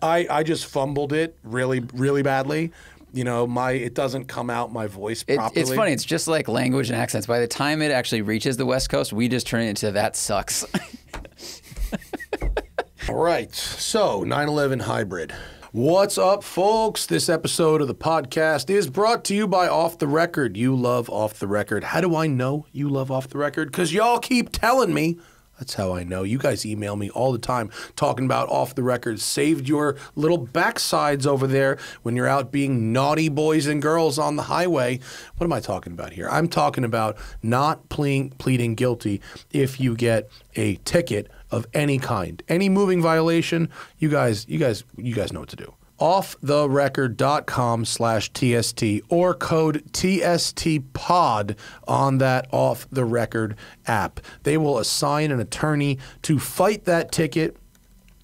I just fumbled it really, really badly. You know, it doesn't come out my voice properly. It's funny. It's just like language and accents. By the time it actually reaches the West Coast, we just turn it into that sucks. All right. So 911 Hybrid. What's up, folks? This episode of the podcast is brought to you by Off the Record. You love Off the Record. How do I know you love Off the Record? Because y'all keep telling me. That's how I know. You guys email me all the time talking about Off the Record. Saved your little backsides over there when you're out being naughty boys and girls on the highway. What am I talking about here? I'm talking about not pleading guilty if you get a ticket of any kind. Any moving violation, you guys know what to do. offtherecord.com/TST or code TSTPOD on that Off the Record app. They will assign an attorney to fight that ticket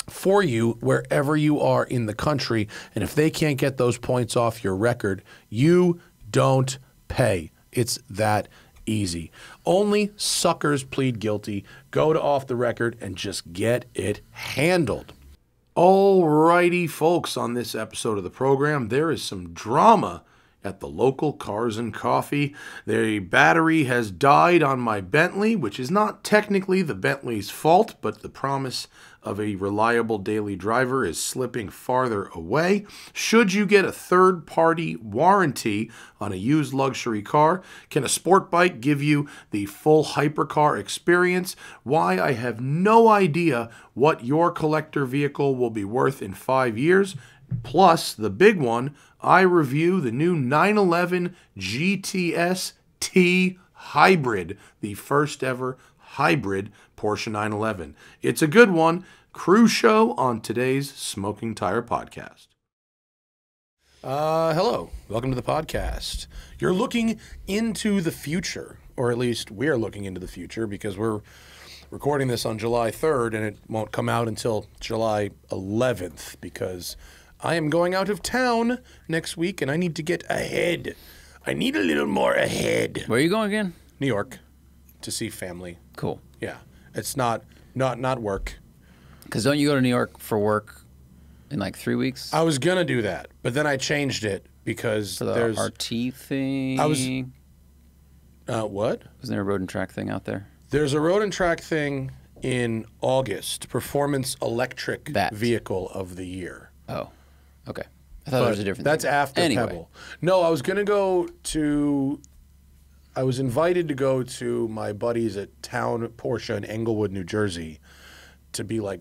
for you wherever you are in the country. And if they can't get those points off your record, you don't pay. It's that easy. Only suckers plead guilty. Go to Off the Record and just get it handled. Alrighty, folks, on this episode of the program, there is some drama at the local Cars and Coffee. The battery has died on my Bentley, which is not technically the Bentley's fault, but the promise of a reliable daily driver is slipping farther away. Should you get a third-party warranty on a used luxury car? Can a sport bike give you the full hypercar experience? Why, I have no idea what your collector vehicle will be worth in 5 years. Plus, the big one, I review the new 911 GTS T-Hybrid, the first ever hybrid Porsche 911. It's a good one. Cruise show on today's Smoking Tire Podcast. Hello. Welcome to the podcast. You're looking into the future, or at least we're looking into the future because we're recording this on July 3rd and it won't come out until July 11th because I am going out of town next week and I need to get ahead. I need a little more ahead. Where are you going again? New York to see family. Cool. Yeah. It's not work. Because don't you go to New York for work in like 3 weeks? I was going to do that, but then I changed it because for the there's... RT thing? What? Wasn't there a road and track thing out there? There's a road and track thing in August. Performance Electric Vehicle of the Year. Oh, okay. I thought there was a different That's thing. after Pebble. No, I was going to go to... I was invited to go to my buddies at Town Porsche in Englewood, New Jersey to be like...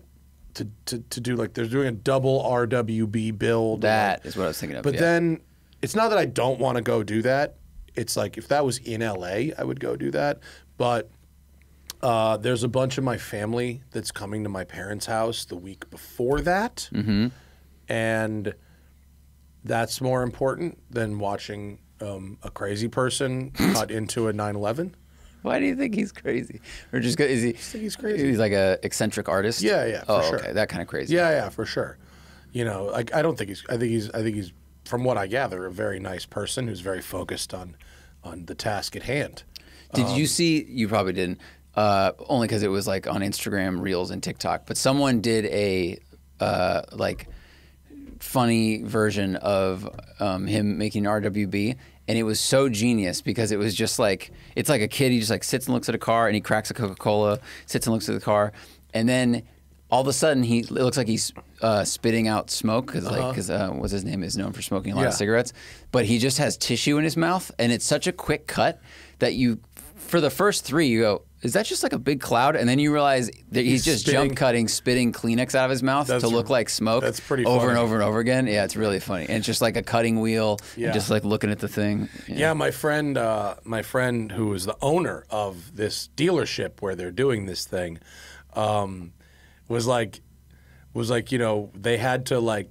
To do like... They're doing a double RWB build. That is what I was thinking of, But then... It's not that I don't want to go do that. It's like if that was in LA, I would go do that. But... there's a bunch of my family that's coming to my parents' house the week before that. Mm-hmm. And that's more important than watching a crazy person cut into a 911. Why do you think he's crazy? Or just is he? I think he's crazy. He's like a eccentric artist. Yeah, for sure. Okay, that kind of crazy. Yeah, for sure. You know, like I don't think he's. I think he's. From what I gather, a very nice person who's very focused on the task at hand. Did you see? You probably didn't. Only because it was like on Instagram Reels and TikTok. But someone did a like funny version of him making RWB, and it was so genius because it was just like it's like a kid. He just like sits and looks at a car, and he cracks a Coca-Cola, sits and looks at the car, and then all of a sudden it looks like he's spitting out smoke because what's his name is known for smoking a lot of cigarettes, but he just has tissue in his mouth, and it's such a quick cut that you for the first three you go, is that just like a big cloud? And then you realize that he's just jump cutting, spitting Kleenex out of his mouth to look like smoke. That's pretty over funny. And over and over again. Yeah, it's really funny. And it's just like a cutting wheel, and just like looking at the thing. Yeah, my friend who is the owner of this dealership where they're doing this thing, was like, you know, they had to like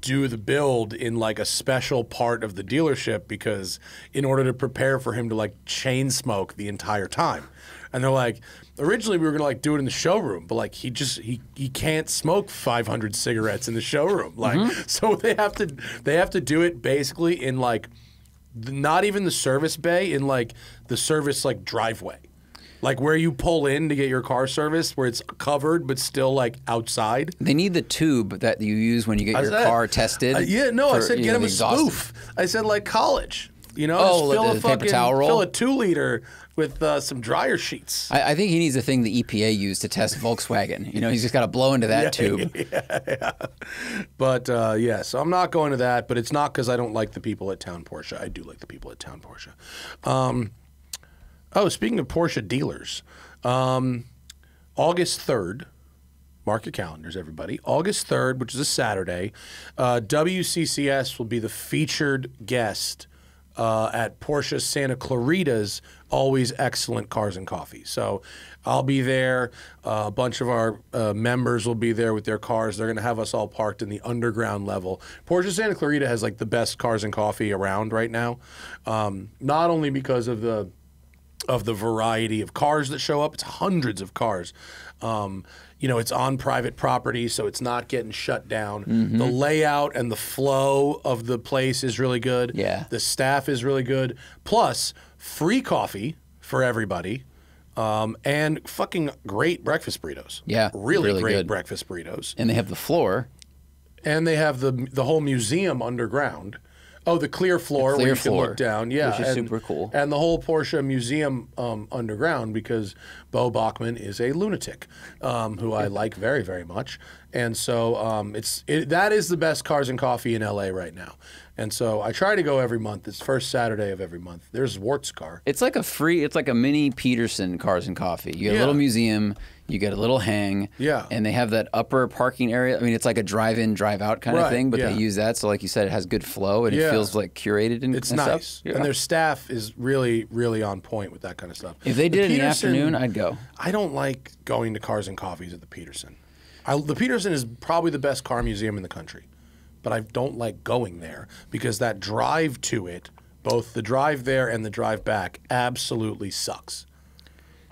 do the build in like a special part of the dealership because in order to prepare for him to like chain smoke the entire time. And they're like, originally we were gonna like do it in the showroom, but like he can't smoke 500 cigarettes in the showroom. Like, so they have to do it basically in like not even the service bay, in like the service like driveway. Like where you pull in to get your car serviced, where it's covered but still like outside. They need the tube that you use when you get your car tested. I said get him a spoof. I said like college. You know, fill a paper towel roll? Fill a 2-liter with some dryer sheets. I think he needs the thing the EPA used to test Volkswagen. You know, he's just got to blow into that tube. Yeah. But so I'm not going to that. But it's not because I don't like the people at Town Porsche. I do like the people at Town Porsche. Speaking of Porsche dealers, August 3rd, mark your calendars, everybody. August 3rd, which is a Saturday, WCCS will be the featured guest at Porsche Santa Clarita's Always Excellent Cars and Coffee. So I'll be there. A bunch of our members will be there with their cars. They're going to have us all parked in the underground level. Porsche Santa Clarita has like the best cars and coffee around right now, not only because of the variety of cars that show up. It's hundreds of cars. You know, it's on private property, so it's not getting shut down. The layout and the flow of the place is really good. Yeah. The staff is really good. Plus, free coffee for everybody. And fucking great breakfast burritos. Yeah, really great good breakfast burritos. And they have the floor. And they have the whole museum underground. Oh, the clear floor where you can look down. Yeah. Which is super cool. And the whole Porsche museum underground, because Bo Bachman is a lunatic who I like very, very much. And so that is the best cars and coffee in LA right now. And so I try to go every month. It's first Saturday of every month. There's Wart's car. It's like a mini Peterson Cars and Coffee. You get a little museum, you get a little hang. Yeah. And they have that upper parking area. I mean, it's like a drive-in, drive-out kind of thing, but they use that. So like you said, it has good flow and it feels like curated and it's and nice. Stuff. Yeah. And their staff is really, really on point with that kind of stuff. If they did it in the afternoon, I'd go. I don't like going to Cars and Coffees at the Peterson. The Peterson is probably the best car museum in the country. But I don't like going there because that drive to it, both the drive there and the drive back, absolutely sucks.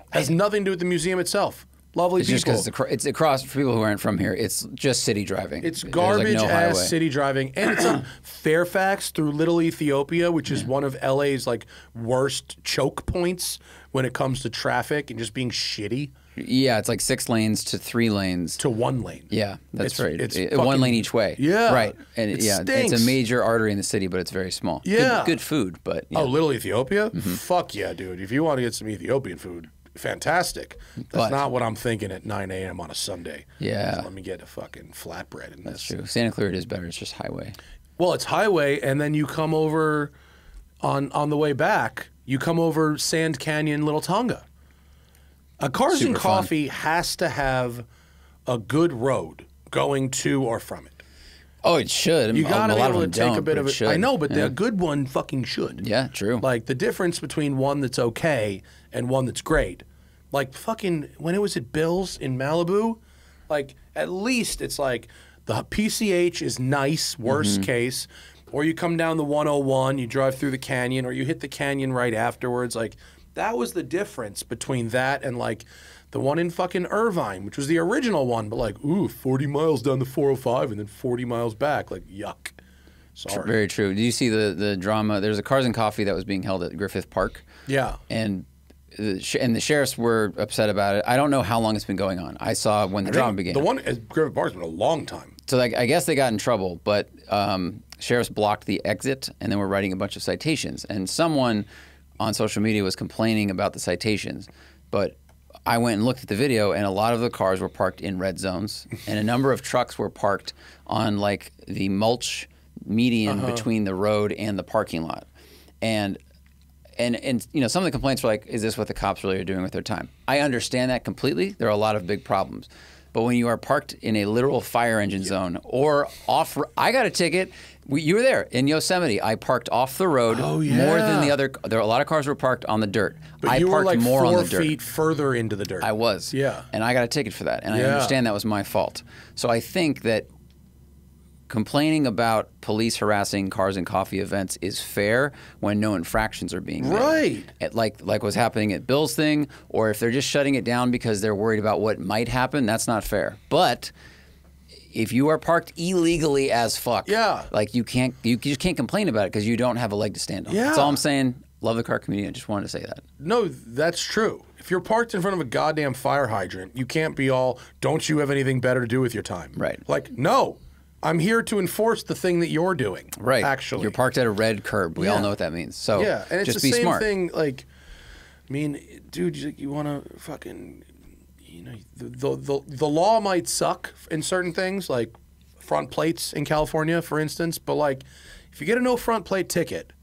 Has nothing to do with the museum itself. Lovely people. Just because it's across, for people who aren't from here, it's just city driving. It's garbage-ass city driving. And it's on Fairfax through Little Ethiopia, which is one of LA's like worst choke points when it comes to traffic and just being shitty. Yeah, it's like 6 lanes to 3 lanes. To 1 lane. Yeah, that's right. It's 1 lane each way. Yeah. Right. And it's a major artery in the city, but it's very small. Yeah. Good food, but... Oh, Little Ethiopia? Fuck yeah, dude. If you want to get some Ethiopian food, fantastic. That's not what I'm thinking at 9 a.m. on a Sunday. Yeah. So let me get a fucking flatbread. And that's true. Santa Clarita is better. It's just highway. Well, it's highway, and then you come over on the way back, you come over Sand Canyon, Little Tonga. A Cars and Coffee has to have a good road going to or from it. Oh, it should. You got to be able to take a bit of it. I know, but a good one fucking should. Yeah, true. Like the difference between one that's okay and one that's great. Like fucking when it was at Bill's in Malibu, like at least it's like the PCH is nice, worst case, or you come down the 101, you drive through the canyon, or you hit the canyon right afterwards. Like that was the difference between that and like the one in fucking Irvine, which was the original one, but like, 40 miles down the 405 and then 40 miles back. Like, yuck. Sorry. Very true. Did you see the drama? There's a Cars and Coffee that was being held at Griffith Park. Yeah. And the sheriffs were upset about it. I don't know how long it's been going on. I saw when the drama began. The one at Griffith Park's been a long time. So like, I guess they got in trouble, but sheriffs blocked the exit and then were writing a bunch of citations. And someone on social media was complaining about the citations, but I went and looked at the video, and a lot of the cars were parked in red zones, and a number of trucks were parked on like the mulch median between the road and the parking lot. And you know, some of the complaints were like, is this what the cops really are doing with their time? I understand that completely. There are a lot of big problems. But when you are parked in a literal fire engine zone or off, I got a ticket. You were there in Yosemite. I parked off the road more than the other. There were a lot of cars were parked on the dirt. But I you parked were like more 4 on the dirt. feet further into the dirt. I was. Yeah. And I got a ticket for that. And I understand that was my fault. So I think that complaining about police harassing Cars and Coffee events is fair when no infractions are being made. Right. Like what's happening at Bill's thing, or if they're just shutting it down because they're worried about what might happen, that's not fair. But if you are parked illegally as fuck, like you just can't complain about it because you don't have a leg to stand on. Yeah. That's all I'm saying. Love the car community. I just wanted to say that. No, that's true. If you're parked in front of a goddamn fire hydrant, you can't be all, don't you have anything better to do with your time? Right. Like, no. I'm here to enforce the thing that you're doing. Right. Actually. You're parked at a red curb. We all know what that means. So yeah, and it's just the be same smart. thing, like, I mean, dude, you want to fucking, you know, the law might suck in certain things, like front plates in California, for instance, but like, if you get a no front plate ticket,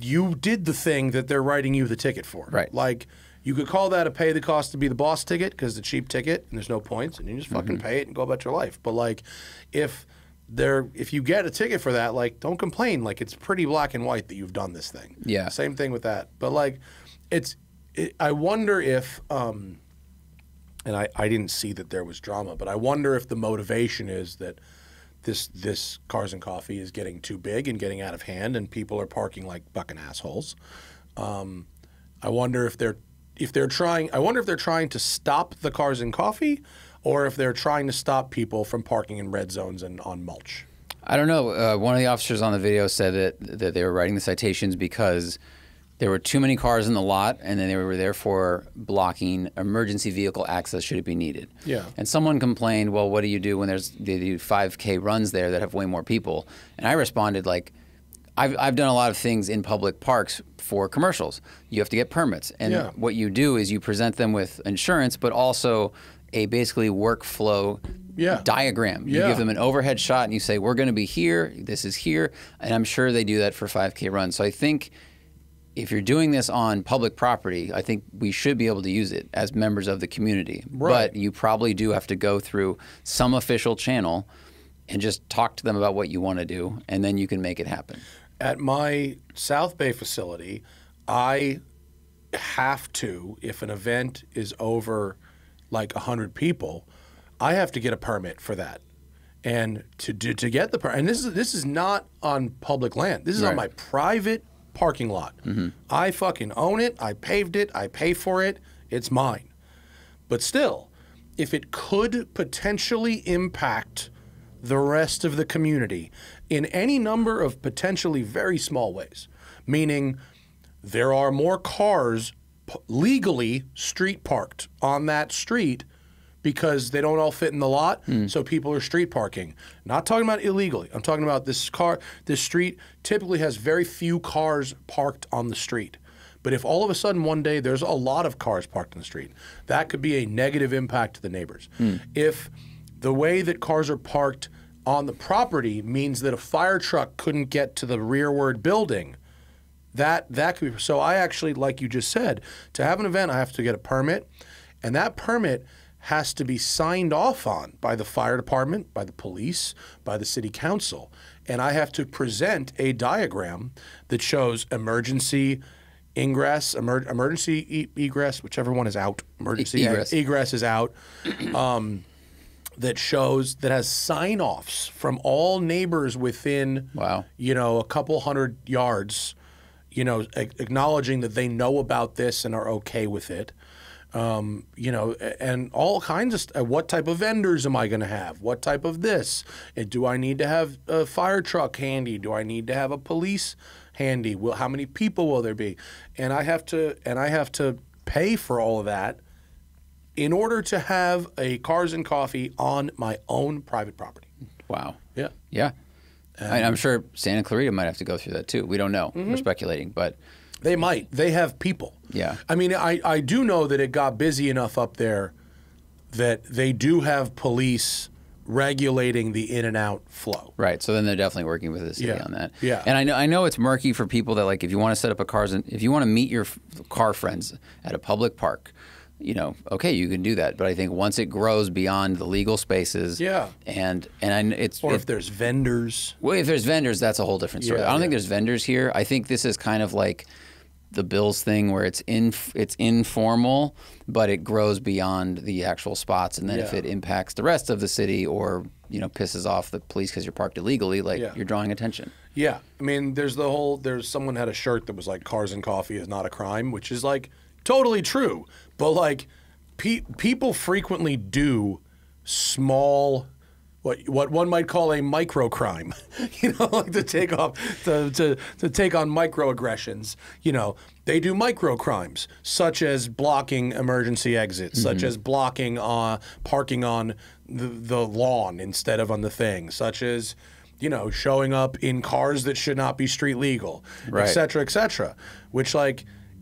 you did the thing that they're writing you the ticket for. Right. Like, you could call that a pay the cost to be the boss ticket because it's a cheap ticket and there's no points and you just fucking pay it and go about your life. But like, if you get a ticket for that, like, don't complain. Like, it's pretty black and white that you've done this thing. Yeah. Same thing with that. But like, I wonder if, and I didn't see that there was drama, but I wonder if the motivation is that this Cars and Coffee is getting too big and getting out of hand and people are parking like fucking assholes. I wonder if they're trying to stop the Cars and Coffee, or if they're trying to stop people from parking in red zones and on mulch. I don't know. One of the officers on the video said that they were writing the citations because there were too many cars in the lot, and then they were therefore blocking emergency vehicle access should it be needed. Yeah. And someone complained, well, what do you do when they do 5K runs there that have way more people? And I responded like, I've done a lot of things in public parks for commercials. You have to get permits. And what you do is you present them with insurance, but also a basically workflow diagram. You give them an overhead shot and you say, we're going to be here, this is here. And I'm sure they do that for 5K runs. So I think if you're doing this on public property, I think we should be able to use it as members of the community. Right. But you probably do have to go through some official channel and just talk to them about what you want to do, and then you can make it happen. At my South Bay facility, I have to, if an event is over like 100 people, I have to get a permit for that. And to get the permit, and this is not on public land. This is on my private parking lot. I fucking own it. I paved it. I pay for it. It's mine. But still, if it could potentially impact the rest of the community in any number of potentially very small ways, meaning there are more cars legally street parked on that street because they don't all fit in the lot, so people are street parking. Not talking about illegally. I'm talking about this street typically has very few cars parked on the street. But if all of a sudden one day there's a lot of cars parked on the street, that could be a negative impact to the neighbors. If the way that cars are parked on the property means that a fire truck couldn't get to the rearward building, that could be. So I actually, like you just said, to have an event, I have to get a permit, and that permit has to be signed off on by the fire department, by the police, by the city council, and I have to present a diagram that shows emergency ingress, emergency egress, whichever one is out. Emergency egress is out. That has sign-offs from all neighbors within, a couple hundred yards, acknowledging that they know about this and are okay with it. And all kinds of stuff. What type of vendors am I going to have? What type of this? And do I need to have a fire truck handy? Do I need to have a police handy? How many people will there be? And I have to pay for all of that in order to have a Cars and Coffee on my own private property. Wow. Yeah. Yeah. I'm sure Santa Clarita might have to go through that too. We don't know. We're speculating, but they might. They have people. Yeah. I mean, I do know that it got busy enough up there that they do have police regulating the in and out flow. Right. So then they're definitely working with the city on that. Yeah. And I know it's murky for people that, like, if you want to set up if you want to meet your car friends at a public park, okay, you can do that. But I think once it grows beyond the legal spaces, and if there's vendors. Well, if there's vendors, that's a whole different story. I don't think there's vendors here. I think this is kind of like the Bills thing where it's informal, but it grows beyond the actual spots. And then if it impacts the rest of the city or pisses off the police because you're parked illegally, you're drawing attention. Yeah, I mean, there's someone had a shirt that was like "Cars and Coffee is not a crime," which is like totally true. But like, people frequently do small what one might call a microcrime, like to take off to take on microaggressions. They do microcrimes such as blocking emergency exits, such as blocking parking on the lawn instead of on the thing, such as showing up in cars that should not be street legal, right. et cetera, et cetera. Which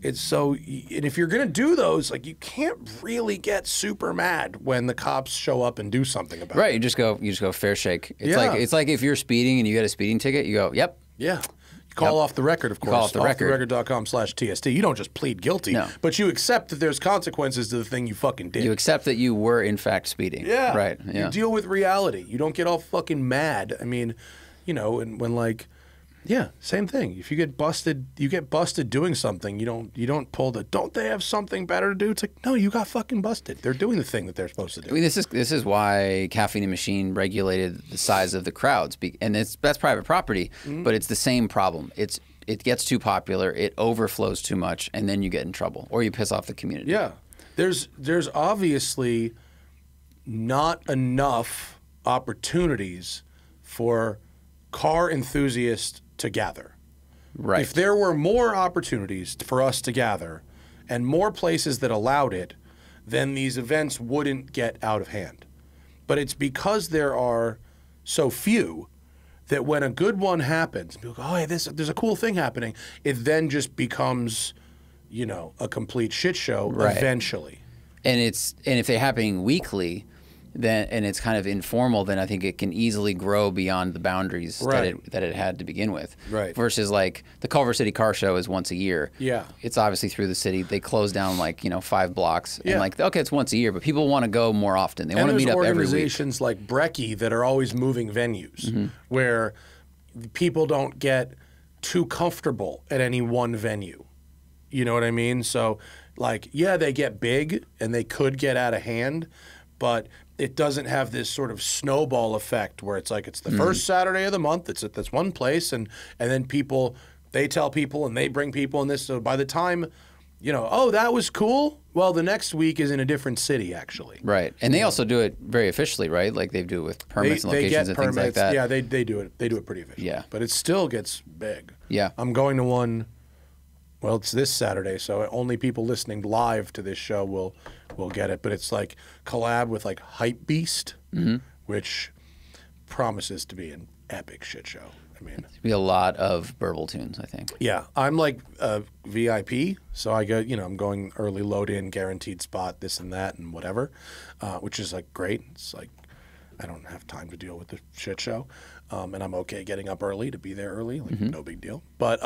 it's so, and if you're gonna do those, you can't really get super mad when the cops show up and do something about it. Right, you just go fair shake. It's like if you're speeding and you get a speeding ticket, you go, yep. Yeah. You call off the record, of course. Call off the record. offtherecord.com/TST. You don't just plead guilty, but you accept that there's consequences to the thing you fucking did. You accept that you were in fact speeding. Yeah. Right. Yeah. You deal with reality. You don't get all fucking mad. I mean, and when yeah, same thing. If you get busted doing something. You don't pull don't they have something better to do? It's no, you got fucking busted. They're doing the thing that they're supposed to do. I mean, this is why Caffeine and Machine regulated the size of the crowds, and that's private property, but it's the same problem. It gets too popular, it overflows too much, and then you get in trouble, or you piss off the community. Yeah, there's obviously not enough opportunities for car enthusiasts to gather. Right. If there were more opportunities for us to gather and more places that allowed it, then these events wouldn't get out of hand. But it's because there are so few that when a good one happens, people go, oh, hey, there's a cool thing happening. It then just becomes, a complete shit show eventually. And if they're happening weekly, and it's kind of informal, then I think it can easily grow beyond the boundaries that it had to begin with. Right. Versus the Culver City Car Show is once a year. Yeah. It's obviously through the city. They close down 5 blocks. Yeah. And okay, it's once a year, but people want to go more often. They want to meet up every week. And there's organizations like Brecky that are always moving venues where people don't get too comfortable at any one venue. You know what I mean? So they get big and they could get out of hand, but it doesn't have this sort of snowball effect where it's it's the first Saturday of the month, it's at this one place, and then they tell people and they bring people in this. So by the time, oh, that was cool, well, the next week is in a different city, actually. Right. And they also do it very officially, right? They do it with permits and locations and things like that. Yeah, they do it. They do it pretty efficiently. Yeah. But it still gets big. Yeah. I'm going to one. Well, it's this Saturday, so only people listening live to this show will get it. But it's collab with Hype Beast, which promises to be an epic shit show. I mean, it'll be a lot of Burble tunes, I think. Yeah, I'm a VIP, so I go. I'm going early load in, guaranteed spot, this and that, and whatever, which is great. It's I don't have time to deal with the shit show, and I'm okay getting up early to be there early. No big deal. But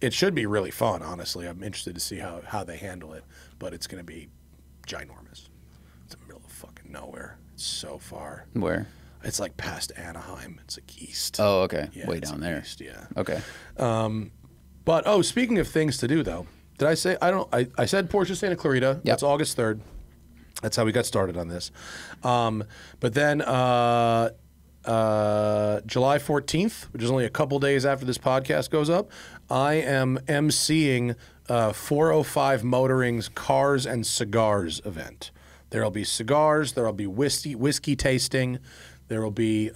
it should be really fun, honestly. I'm interested to see how they handle it, but it's going to be ginormous. It's in the middle of fucking nowhere. It's so far. Where? It's past Anaheim. It's east. Oh, okay. Yeah, way down there. East, yeah. Okay. But speaking of things to do, though, did I say I said Porsche Santa Clarita. Yep. That's August 3rd. That's how we got started on this. But then July 14th, which is only a couple days after this podcast goes up, I am emceeing 405 Motoring's Cars and Cigars event. There'll be cigars, there'll be whiskey tasting, there will be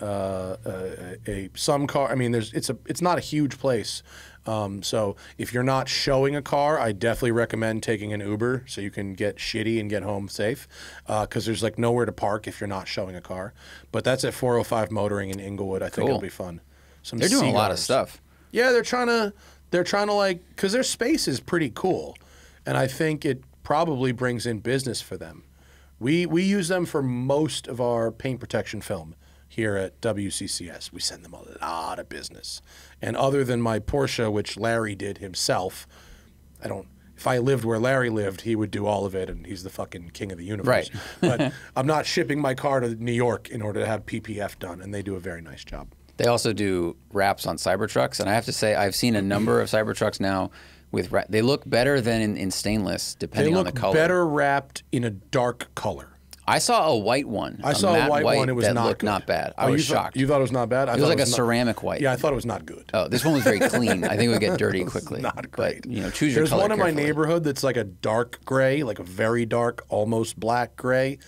some car. I mean, it's not a huge place. So if you're not showing a car, I definitely recommend taking an Uber so you can get shitty and get home safe, because there's nowhere to park if you're not showing a car. But that's at 405 Motoring in Inglewood. I think it'll be fun. They're doing a lot of stuff. Yeah, they're trying to because their space is pretty cool, and I think it probably brings in business for them. We use them for most of our paint protection film here at WCCS. We send them a lot of business. And other than my Porsche, which Larry did himself, if I lived where Larry lived, he would do all of it, and he's the fucking king of the universe. Right. But I'm not shipping my car to New York in order to have PPF done, and they do a very nice job. They also do wraps on Cybertrucks, and I have to say I've seen a number of Cybertrucks now with they look better than in stainless, depending on the color. They look better wrapped in a dark color. I saw a white one. I saw a white one. It was not looked good. Not bad. I was shocked. You thought it was not bad? It was like a ceramic white. Yeah, I thought it was not good. Oh, this one was very clean. I think it would get dirty quickly. Not great. But, choose your color. There's one in my carefully. neighborhood that's a dark gray, a very dark, almost black gray.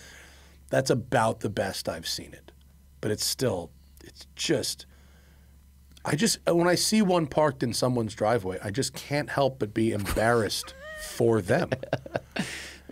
That's about the best I've seen it. but it's just, when I see one parked in someone's driveway, I just can't help but be embarrassed for them.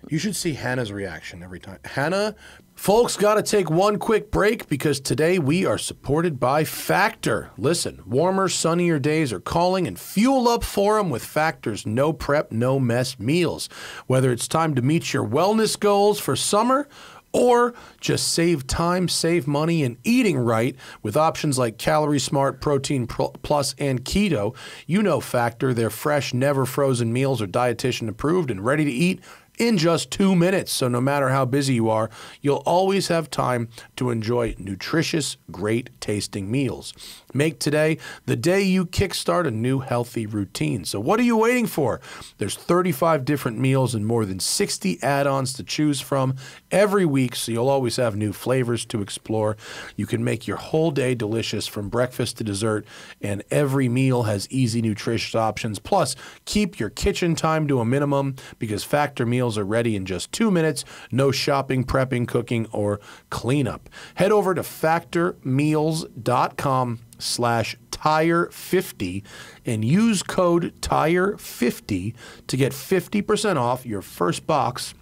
You should see Hannah's reaction every time. Hannah, folks, got to take one quick break because today we are supported by Factor. Listen, warmer, sunnier days are calling, and fuel up for them with Factor's no prep, no mess meals. Whether it's time to meet your wellness goals for summer or just save time, save money, and eating right with options like Calorie Smart, Protein Plus, and Keto, you know Factor. Their fresh, never frozen meals are dietitian approved and ready to eat in just 2 minutes. So no matter how busy you are, you'll always have time to enjoy nutritious, great tasting meals. Make today the day you kickstart a new healthy routine. So what are you waiting for? There's 35 different meals and more than 60 add-ons to choose from every week, so you'll always have new flavors to explore. You can make your whole day delicious from breakfast to dessert, and every meal has easy, nutritious options. Plus, keep your kitchen time to a minimum because Factor meals are ready in just 2 minutes. No shopping, prepping, cooking, or cleanup. Head over to factormeals.com/tire50 and use code TIRE50 to get 50% off your first box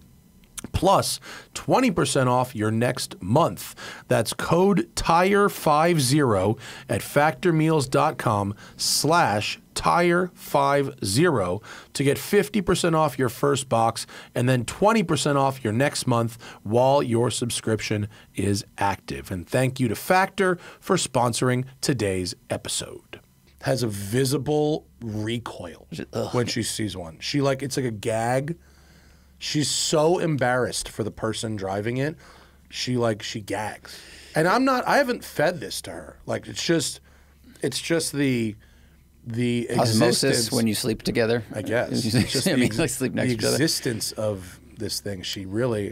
plus 20% off your next month. That's code TIRE50 at factormeals.com/tire50 to get 50% off your first box and then 20% off your next month while your subscription is active. And thank you to Factor for sponsoring today's episode. Has a visible recoil when she sees one. It's like a gag. She's so embarrassed for the person driving it. She gags. And I haven't fed this to her. Like, it's just the Osmosis existence. when you sleep together. I guess. It's just like sleep next to each other. The existence of this thing.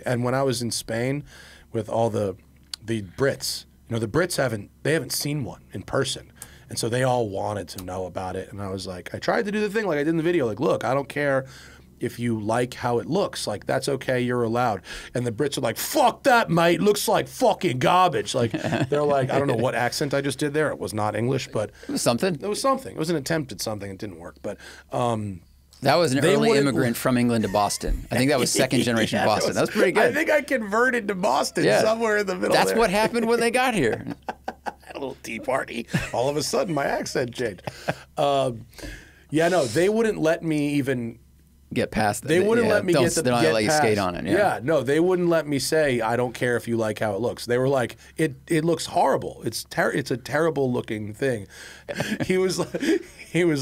And when I was in Spain with all the Brits, the Brits haven't seen one in person. And so they all wanted to know about it. And I was like, I tried to do the thing like I did in the video. Like, look, I don't care if you like how it looks. Like, that's okay, you're allowed. And the Brits are like, fuck that, mate, looks like fucking garbage. Like, they're like, I don't know what accent I just did there. It was not English, but it was something. It was something. It was an attempt at something. It didn't work. But that was an early immigrant from England to Boston. I think that was second generation Boston. That was pretty good. I think I converted to Boston somewhere in the middle. That's there. what happened when they got here. Had a little tea party. All of a sudden, my accent changed. They wouldn't let me even get past that. They wouldn't let me get past. They don't let you skate on it. Yeah, no, they wouldn't let me say, I don't care if you like how it looks. They were like, it looks horrible. It's a terrible looking thing. He was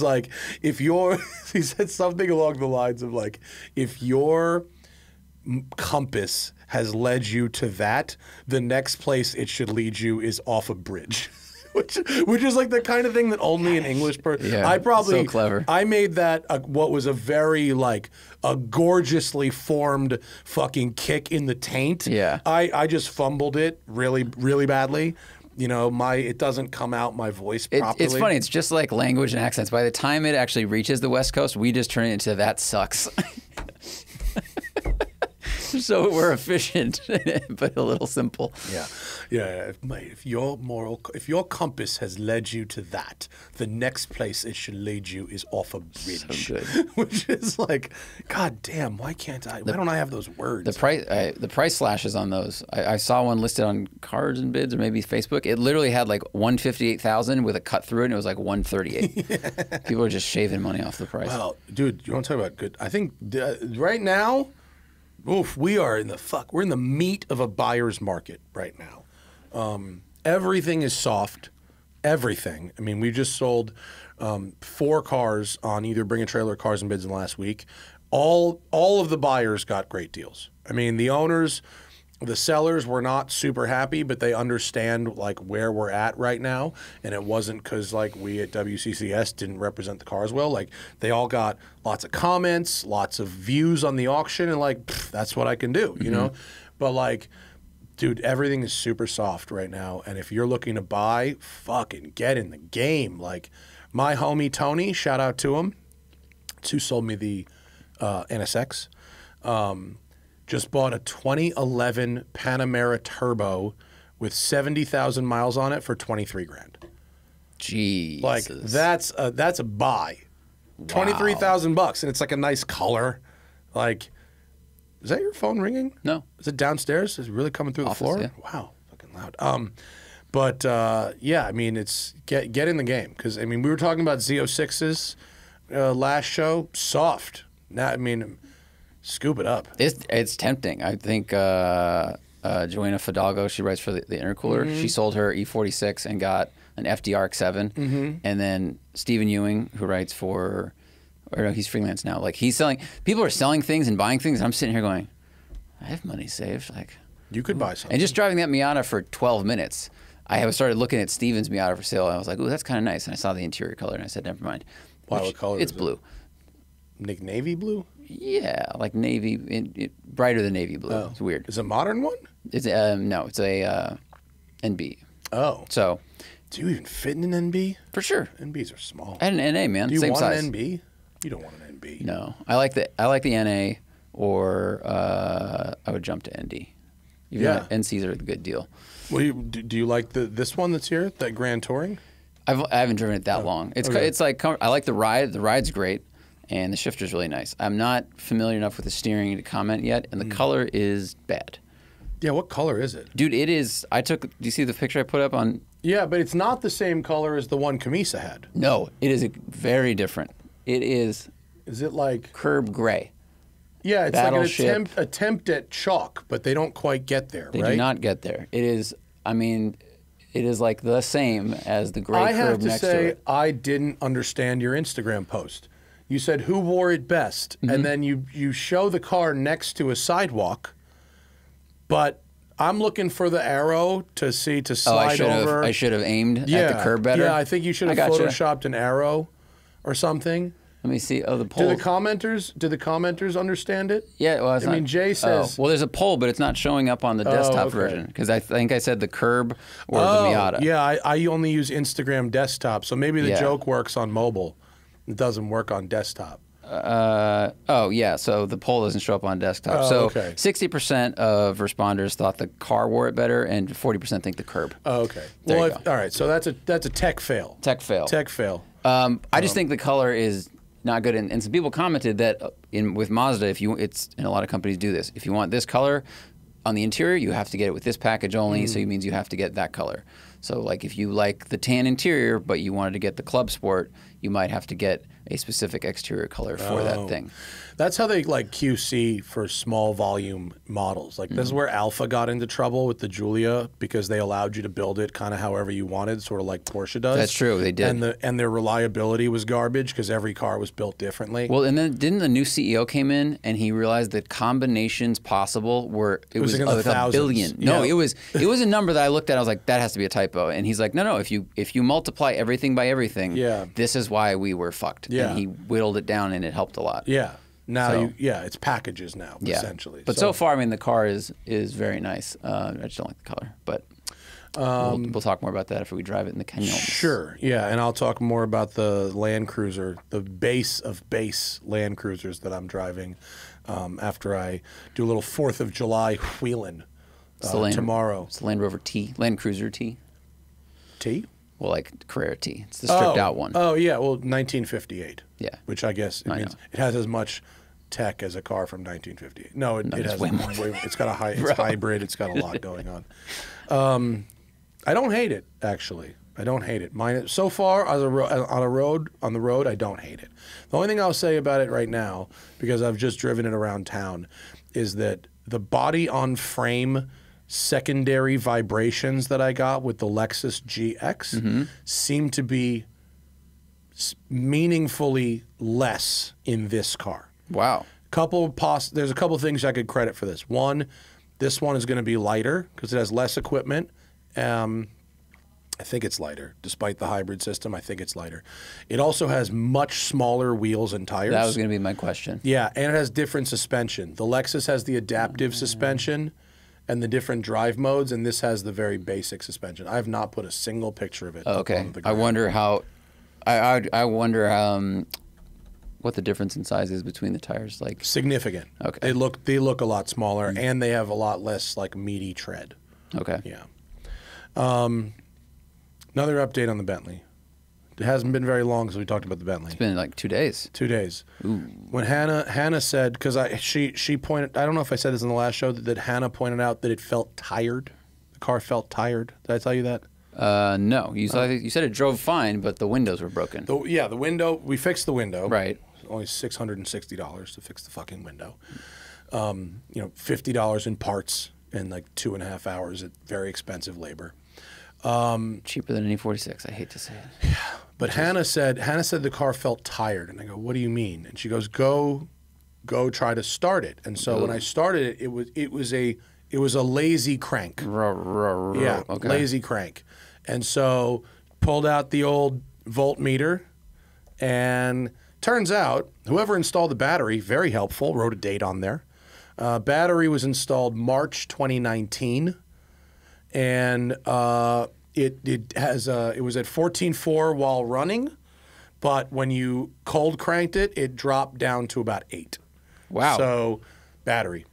like, if you're, he said something along the lines of like, if your compass has led you to that, the next place it should lead you is off a bridge. Which is like the kind of thing that only an English person. Yeah, so clever. I made that what was a very a gorgeously formed fucking kick in the taint. Yeah. I just fumbled it really, really badly. It doesn't come out my voice properly. It's funny. It's just like language and accents. By the time it actually reaches the West Coast, we just turn it into that sucks. So we're efficient, but a little simple. Yeah. Mate, if your compass has led you to that, the next place it should lead you is off a bridge. So good. Which is like, God damn, why can't I? Why don't I have those words? The price slashes on those. I saw one listed on Cards and Bids or maybe Facebook. It literally had like 158,000 with a cut through it, and it was like 138. People are just shaving money off the price. Well, dude, you want to talk about good? I think right now. Oof, we're in the meat of a buyer's market right now. Everything is soft. Everything. I mean, we just sold 4 cars on either Bring a Trailer or Cars and Bids in the last week. All of the buyers got great deals. I mean, the sellers were not super happy, but they understand like where we're at right now, and it wasn't because like we at WCCS didn't represent the cars well. Like they all got lots of comments, lots of views on the auction, and like that's what I can do, you know. But like, dude, everything is super soft right now, and if you're looking to buy, fucking get in the game. Like my homie Tony, shout out to him, who sold me the NSX. Just bought a 2011 Panamera Turbo with 70,000 miles on it for 23 grand. Jeez. Like that's a buy. Wow. 23,000 bucks, and it's like a nice color. Like, is that your phone ringing? No. Is it downstairs? Is it really coming through Office, the floor? yeah. Wow, fucking loud. But yeah, I mean, it's get in the game, because I mean, we were talking about Z06s last show. Soft. Now, I mean, scoop it up. It's tempting. I think Joanna Fidalgo, she writes for the Intercooler. She sold her E46 and got an FDR X7. And then Stephen Ewing, who writes for, or no, he's freelance now. Like, he's selling. People are selling things and buying things. And I'm sitting here going, I have money saved. Like, You could buy something. and just driving that Miata for 12 minutes. I have started looking at Steven's Miata for sale, and I was like, "Ooh, that's kind of nice." And I saw the interior color, and I said, "Never mind." Why, what color It's is it? blue. Navy blue? Yeah, like navy, brighter than navy blue. Oh. It's weird. Is it a modern one? It's no, it's a NB. Oh. So Do you even fit in an NB? for sure, NBs are small. and an NA, man, Do you same want size. an NB? You don't want an NB. No, I like the NA, or I would jump to ND. Even Yeah. though NCs are a good deal. Well, do you like this one that's here, that Grand Touring? I haven't driven it that long. okay. It's like, I like the ride. The ride's great, and the shifter's really nice. I'm not familiar enough with the steering to comment yet, and the color is bad. Yeah, what color is it? Dude, it is. Do you see the picture I put up on? Yeah, but it's not the same color as the one Camisa had. No, it is very different. It is Is it like... curb gray. Yeah, it's like Battleship. an attempt at chalk, but they don't quite get there, They right? do not get there. It is. I mean, it is like the same as the gray I curb have to next to say, it. I didn't understand your Instagram post. You said, who wore it best? Mm-hmm. And then you show the car next to a sidewalk, but I'm looking for the arrow to slide over. I should have aimed at the curb better. Yeah, I think you should have photoshopped an arrow or something. Let me see. Oh, the Do pole. the commenters understand it? Yeah, well, I mean, Jay says... well, there's a poll, but it's not showing up on the desktop okay. version, because I think I said the curb or the Miata. Yeah, I only use Instagram desktop, so maybe the Yeah. joke works on mobile. It doesn't work on desktop. Oh, yeah, so the poll doesn't show up on desktop. Oh, so okay. 60% of responders thought the car wore it better, and 40% think the curb. Oh, okay. There Well, you go. all right, so that's a tech fail. Tech fail. Tech fail. I just think the color is not good, and some people commented that with Mazda, and a lot of companies do this. If you want this color on the interior, you have to get it with this package only. So it means you have to get that color. So like if you like the tan interior, but you wanted to get the Club Sport, you might have to get a specific exterior color for that thing. That's how they like QC for small volume models. Like this is where Alpha got into trouble with the Giulia, because they allowed you to build it kind of however you wanted, sort of like Porsche does. That's true, they did. And their reliability was garbage because every car was built differently. Well, and then didn't the new CEO came in and he realized that combinations possible were it was in the like a thousands. billion. No, Yeah. it was a number that I looked at. I was like, that has to be a typo. And he's like, no. If you multiply everything by everything, Yeah. this is why we were fucked. Yeah. And he whittled it down, and it helped a lot. Yeah. Now So- it's packages now, Yeah. essentially. But so far, I mean, the car is very nice. I just don't like the color, but we'll talk more about that if we drive it in the canyons. Sure, yeah, and I'll talk more about the Land Cruiser, the base of base Land Cruisers that I'm driving after I do a little 4th of July wheeling tomorrow. It's the Land Rover T, Land Cruiser T. T? Well, like Carrera T. It's the stripped out one. Oh, yeah, well, 1958. Yeah. Which I guess it means know. it has as much tech as a car from 1958. No, it it's has way more. It's got it's hybrid. It's got a lot going on. I don't hate it, actually. I don't hate it. So far on the road, I don't hate it. The only thing I'll say about it right now, because I've just driven it around town, is that the body on frame secondary vibrations that I got with the Lexus GX seem to be meaningfully less in this car. Wow. There's a couple things I could credit for this. One, this one is going to be lighter because it has less equipment. I think it's lighter, despite the hybrid system. I think it's lighter. It also has much smaller wheels and tires. That was going to be my question. Yeah, and it has different suspension. The Lexus has the adaptive suspension and the different drive modes, and this has the very basic suspension. I have not put a single picture of it. Okay. I wonder how. I wonder what the difference in size is between the tires. Like significant. Okay. They look a lot smaller, and they have a lot less like meaty tread. Okay. Yeah. Another update on the Bentley. It hasn't been very long since we talked about the Bentley. It's been like 2 days. 2 days. Ooh. When Hannah said, because she pointed, I don't know if I said this in the last show, that Hannah pointed out that it felt tired. The car felt tired. Did I tell you that? No. You said it drove fine, but the windows were broken. The window, we fixed the window. Right. Only $660 to fix the fucking window. $50 in parts and like 2.5 hours at very expensive labor. Cheaper than an E46. I hate to say it. Yeah. But Hannah said the car felt tired, and I go, "What do you mean?" And she goes, "Go try to start it." And so when I started it, it was a lazy crank. Yeah, okay. Lazy crank. And so pulled out the old voltmeter, and turns out whoever installed the battery, very helpful, wrote a date on there. Battery was installed March 2019, and it was at 14.4 while running, but when you cold cranked it, it dropped down to about 8. Wow. So battery.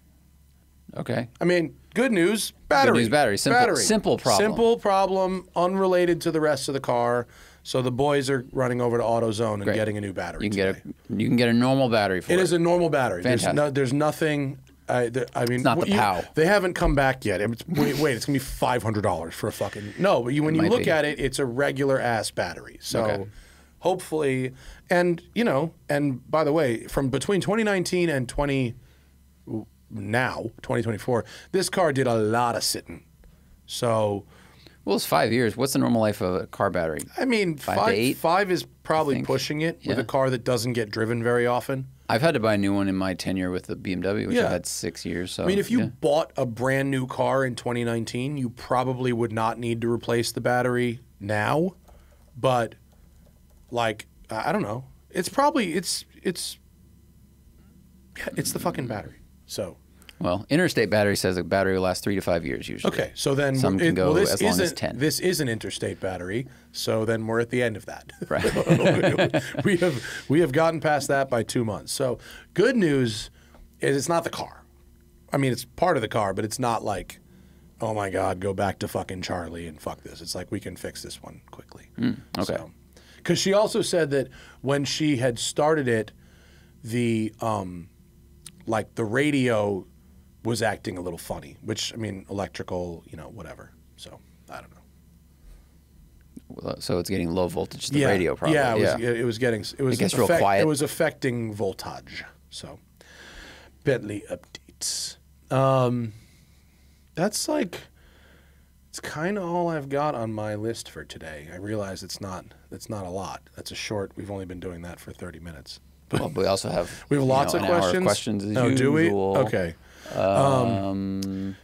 Okay. I mean, good news, battery. Good news, battery. Simple problem. Simple problem, unrelated to the rest of the car. So the boys are running over to AutoZone and getting a new battery. You can get a normal battery for it. It is a normal battery. Fantastic. There's nothing. I mean, it's not the POW. They haven't come back yet. Wait, it's gonna be $500 for a fucking no. But when you look at it, it's a regular ass battery. So hopefully, and by the way, from between 2019 and 2024, this car did a lot of sitting. So. Well, it's 5 years. What's the normal life of a car battery? I mean, 5 to 8? 5 is probably pushing it with a car that doesn't get driven very often. I've had to buy a new one in my tenure with the BMW, which I've had 6 years. So I mean, if you bought a brand new car in 2019, you probably would not need to replace the battery now. But, like, I don't know. It's probably it's the fucking battery. So. Well, Interstate Battery says a battery will last 3 to 5 years usually. Okay, so then some can go as long as 10. This is an Interstate Battery, so then we're at the end of that. Right. we have gotten past that by 2 months. So good news is it's not the car. I mean, it's part of the car, but it's not like, oh my God, go back to fucking Charlie and fuck this. It's like we can fix this one quickly. Okay. Because she also said that when she had started it, the radio was acting a little funny, which, I mean, electrical, whatever. So, I don't know. Well, so it's getting low voltage to the radio, probably. Yeah, it was getting, it gets real quiet. It was affecting voltage. So, Bentley updates. That's it's kind of all I've got on my list for today. I realize that's not a lot. That's a short, we've only been doing that for 30 minutes. Well, but we also have lots of questions. Hour of questions as usual. Do we? Okay.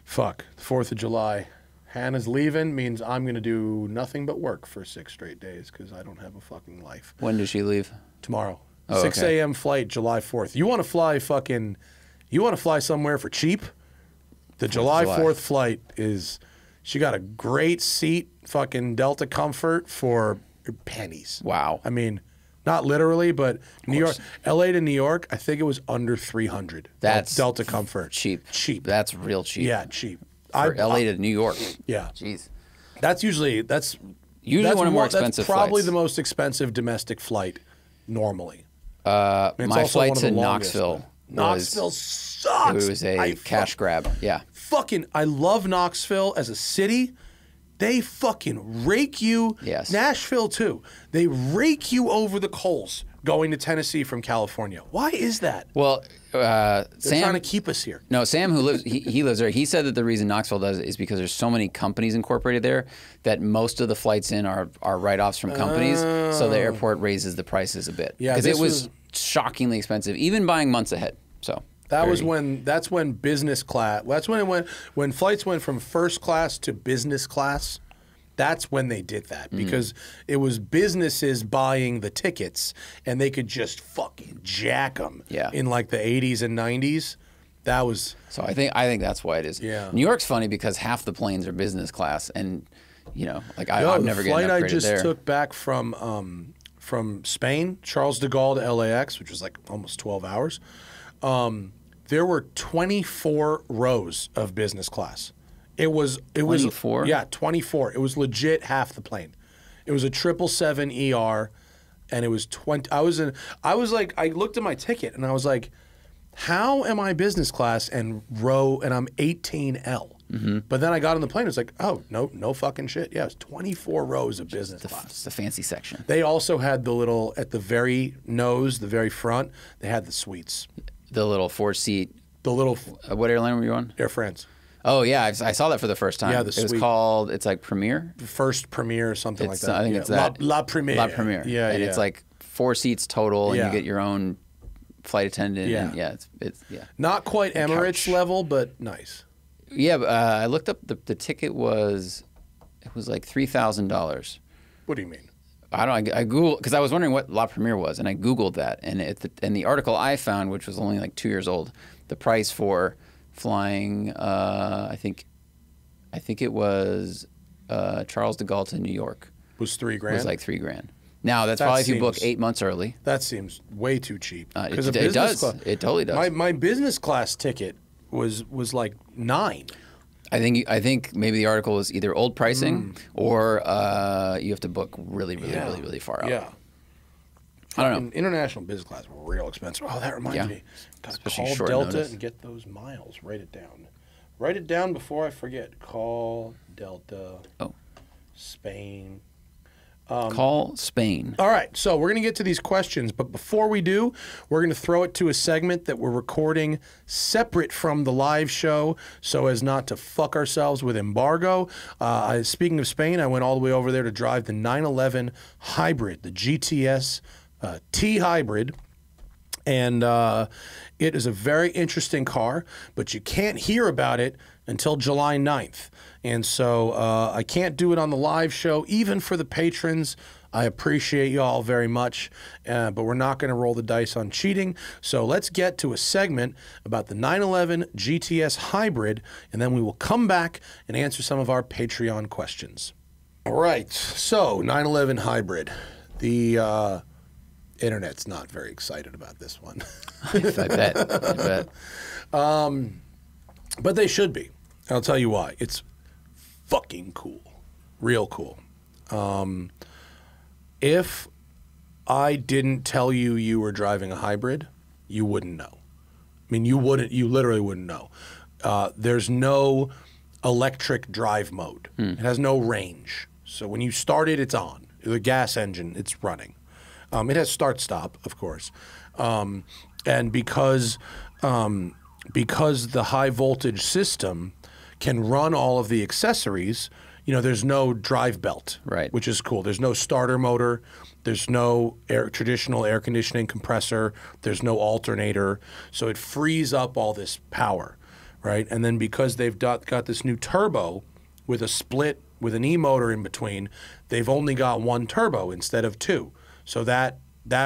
Fuck. 4th of July. Hannah's leaving means I'm going to do nothing but work for 6 straight days because I don't have a fucking life. When does she leave? Tomorrow. Oh, 6 okay. a.m. flight, July 4th. You want to fly somewhere for cheap? The July 4th flight is, she got a great seat, fucking Delta Comfort for pennies. Wow. I mean, not literally, but New York, LA to New York, I think it was under $300. That's Delta Comfort. Cheap. Cheap. That's real cheap. Yeah, cheap. For LA to New York. Yeah. Jeez. That's usually one of the more expensive That's probably flights. the most expensive domestic flight normally. My flight to Knoxville. Knoxville sucks. It was a cash grab. Yeah. I love Knoxville as a city. They fucking rake you. Yes. Nashville, too. They rake you over the coals going to Tennessee from California. Why is that? Well, They're Sam trying to keep us here. No, Sam, who lives, he lives there. He said that the reason Knoxville does it is because there's so many companies incorporated there that most of the flights in are write-offs from companies. So the airport raises the prices a bit. Yeah, because it was shockingly expensive, even buying months ahead. So that's when business class. That's when it went. When flights went from first class to business class. That's when they did that because it was businesses buying the tickets and they could just fucking jack them. Yeah. In like the 80s and 90s. That was. So I think that's why it is. Yeah. New York's funny because half the planes are business class, and I'm never getting upgraded there. The flight I just took back from Spain, Charles de Gaulle to LAX, which was like almost 12 hours. There were 24 rows of business class It was 24? Yeah, 24. It was legit half the plane. It was a 777 ER, and it was 20. I looked at my ticket and I was like, how am I business class and I'm 18L? But then I got on the plane. It was like, oh, no fucking shit. Yeah, it was 24 rows of business class. It's the fancy section. They also had the little, at the very nose, the very front, they had the suites. The little 4-seat. The little. What airline were you on? Air France. Oh, yeah. I saw that for the first time. Yeah, it was called, it's like Premier? First Premier or something like that. I think it's that. La Premier. La Premier. Yeah, and it's like 4 seats total, and Yeah. you get your own flight attendant. Yeah. And it's Not quite Emirates level, but nice. Yeah, but, I looked up the ticket was like $3,000. What do you mean? I Googled because I was wondering what La Premiere was, and I Googled that, and the article I found, which was only like 2 years old, the price for flying, I think it was Charles de Gaulle to New York Was $3,000? was like $3,000. Now that's probably if you book 8 months early. That seems way too cheap. It does. It totally does. My business class ticket was like $9,000. I think maybe the article was either old pricing or you have to book really far out. Yeah. I don't know. International business class were real expensive. Oh, that reminds me. Gotta Especially call short Delta notice. and get those miles. Write it down. Write it down before I forget. Call Delta. Oh. Spain. Call Spain. All right, so we're going to get to these questions, but before we do, we're going to throw it to a segment that we're recording separate from the live show so as not to fuck ourselves with embargo. Speaking of Spain, I went all the way over there to drive the 911 Hybrid, the GTS T-Hybrid. And it is a very interesting car, but you can't hear about it until July 9th. And so I can't do it on the live show, even for the patrons. I appreciate you all very much, but we're not going to roll the dice on cheating. So let's get to a segment about the 911 GTS Hybrid, and then we will come back and answer some of our Patreon questions. All right, so 911 Hybrid. The internet's not very excited about this one. I bet. But they should be. I'll tell you why. It's fucking cool. Real cool. If I didn't tell you you were driving a hybrid, you wouldn't know. I mean, you literally wouldn't know. There's no electric drive mode. It has no range. So when you start it, it's on. The gas engine, it's running. It has start-stop, of course. And because the high-voltage system can run all of the accessories, there's no drive belt, right? Which is cool. There's no starter motor. There's no traditional air conditioning compressor. There's no alternator. So it frees up all this power, right? And then because they've got this new turbo with a split with an e-motor in between, they've only got one turbo instead of two. So that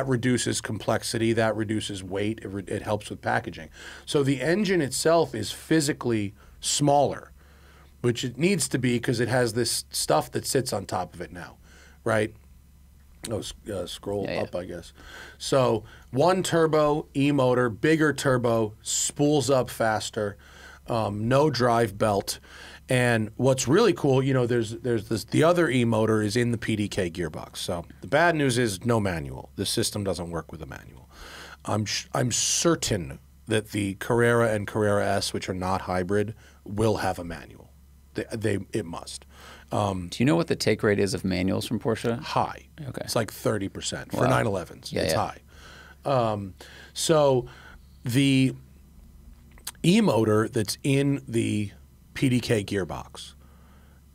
reduces complexity, that reduces weight, it helps with packaging. So the engine itself is physically smaller, which it needs to be because it has this stuff that sits on top of it now, right? Oh, scroll up, I guess. So one turbo, e-motor, bigger turbo, spools up faster, no drive belt. And what's really cool, there's the other e-motor is in the PDK gearbox. So the bad news is no manual. The system doesn't work with a manual. I'm certain that the Carrera and Carrera S, which are not hybrid, will have a manual. It must. Do you know what the take rate is of manuals from Porsche? High. Okay. It's like 30% for Wow. 911s. Yeah, it's yeah. high. So the e-motor that's in the PDK gearbox,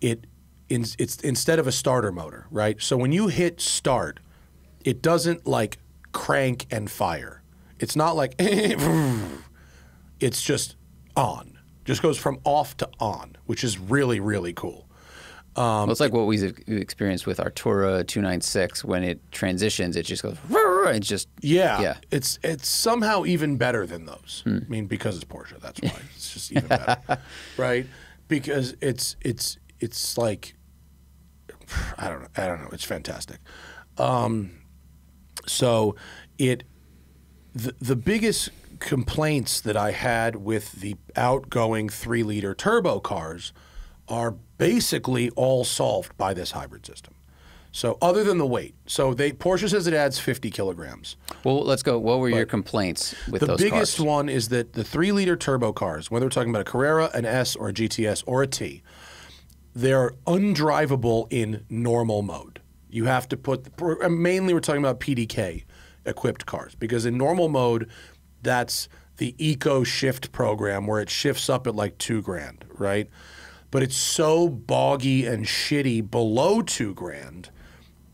it's instead of a starter motor, right? So when you hit start, it doesn't like crank and fire. It's not like it's just on. Just goes from off to on, which is really, really cool. Well, it's like what we experienced with Artura 296 when it transitions, it just goes. It's just yeah. It's somehow even better than those. I mean, because it's Porsche, that's why it's just even better, right? Because it's like I don't know. It's fantastic. So the biggest complaints that I had with the outgoing 3-liter turbo cars are basically all solved by this hybrid system. So other than the weight, so Porsche says it adds 50 kilograms. Well, let's go. What were your complaints with those cars? The biggest one is that the 3-liter turbo cars, whether we're talking about a Carrera, an S, or a GTS, or a T, they're undrivable in normal mode. You have to put, mainly we're talking about PDK equipped cars, because in normal mode, that's the Eco Shift program where it shifts up at like $2,000, right? But it's so boggy and shitty below $2,000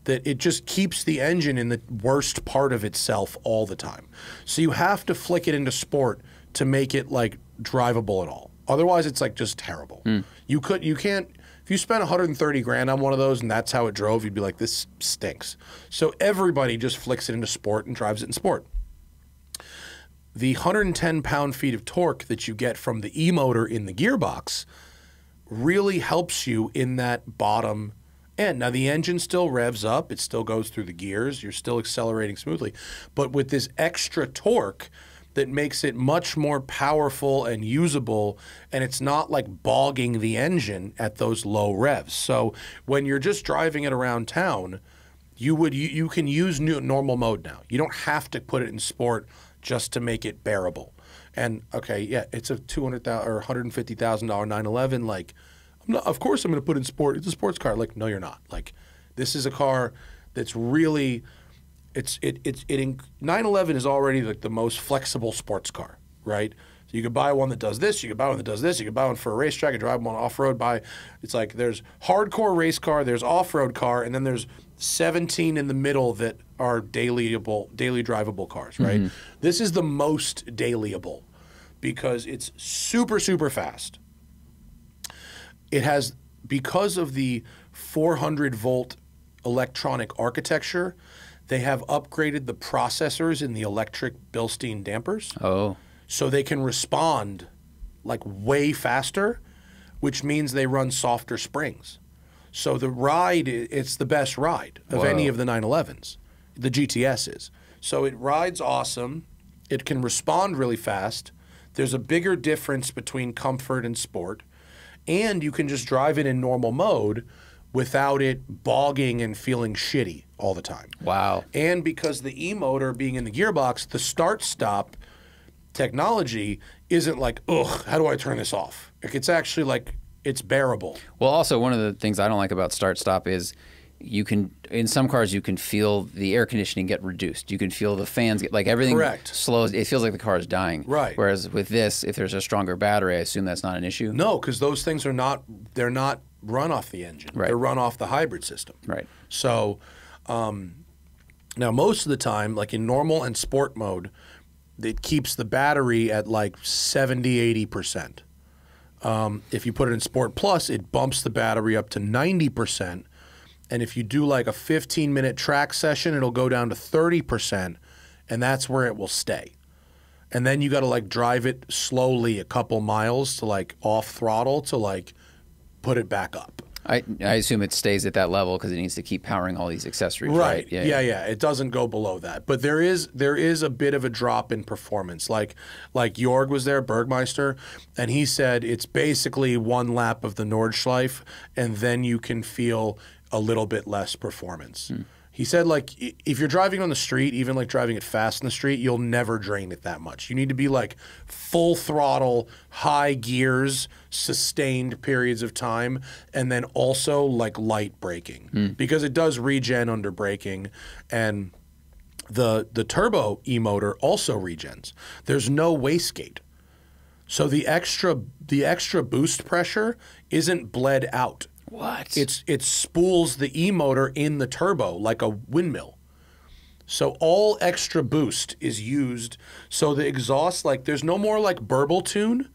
that it just keeps the engine in the worst part of itself all the time. So you have to flick it into sport to make it like drivable at all. Otherwise, it's like just terrible. You can't. If you spent 130 grand on one of those and that's how it drove, you'd be like, this stinks. So everybody just flicks it into sport and drives it in sport. The 110 pound-feet of torque that you get from the e-motor in the gearbox really helps you in that bottom end. Now, the engine still revs up. It still goes through the gears. You're still accelerating smoothly. But with this extra torque that makes it much more powerful and usable, and it's not like bogging the engine at those low revs. So when you're just driving it around town, you can use normal mode now. You don't have to put it in sport just to make it bearable. And okay, yeah, it's a $200,000 or $150,000 911. Like, of course I'm going to put in sport. It's a sports car. Like, no, you're not. Like, this is a car that's really, 911 is already like the most flexible sports car, right? So you could buy one that does this. You could buy one that does this. You could buy one for a racetrack and drive one off road. It's like there's hardcore race car, there's off road car, and then there's 17 in the middle that are daily drivable cars, right? This is the most dailyable because it's super, super fast. It has, because of the 400-volt electronic architecture, they have upgraded the processors in the electric Bilstein dampers. Oh. So they can respond like way faster, which means they run softer springs. So the ride, it's the best ride of any of the 911s. The GTS is. So it rides awesome. It can respond really fast. There's a bigger difference between comfort and sport. And you can just drive it in normal mode without it bogging and feeling shitty all the time. Wow. And because the e-motor being in the gearbox, the start-stop technology isn't like, ugh, how do I turn this off? Like, it's actually like, it's bearable. Well, also, one of the things I don't like about start-stop is you can, in some cars, you can feel the air conditioning get reduced. You can feel the fans get, like everything slows. It feels like the car is dying. Right. Whereas with this, if there's a stronger battery, I assume that's not an issue. No, because those things are not, they're not run off the engine. Right. They're run off the hybrid system. Right. So now most of the time, like in normal and sport mode, it keeps the battery at like 70, 80%. If you put it in Sport Plus, it bumps the battery up to 90%. And if you do like a 15-minute track session, it'll go down to 30%, and that's where it will stay. And then you got to like drive it slowly a couple miles to like off throttle to like put it back up. I assume it stays at that level because it needs to keep powering all these accessories, right? Yeah. It doesn't go below that. But there is a bit of a drop in performance. Like Jorg was there, Bergmeister, and he said it's basically one lap of the Nordschleife, and then you can feel a little bit less performance. He said, like, if you're driving on the street, even like driving it fast in the street, you'll never drain it that much. You need to be like full throttle, high gears, sustained periods of time, and then also like light braking because it does regen under braking, and the turbo e-motor also regens. There's no wastegate. So the extra boost pressure isn't bled out. What? It spools the e-motor in the turbo like a windmill. So all extra boost is used. So the exhaust, like, there's no more like burble tune.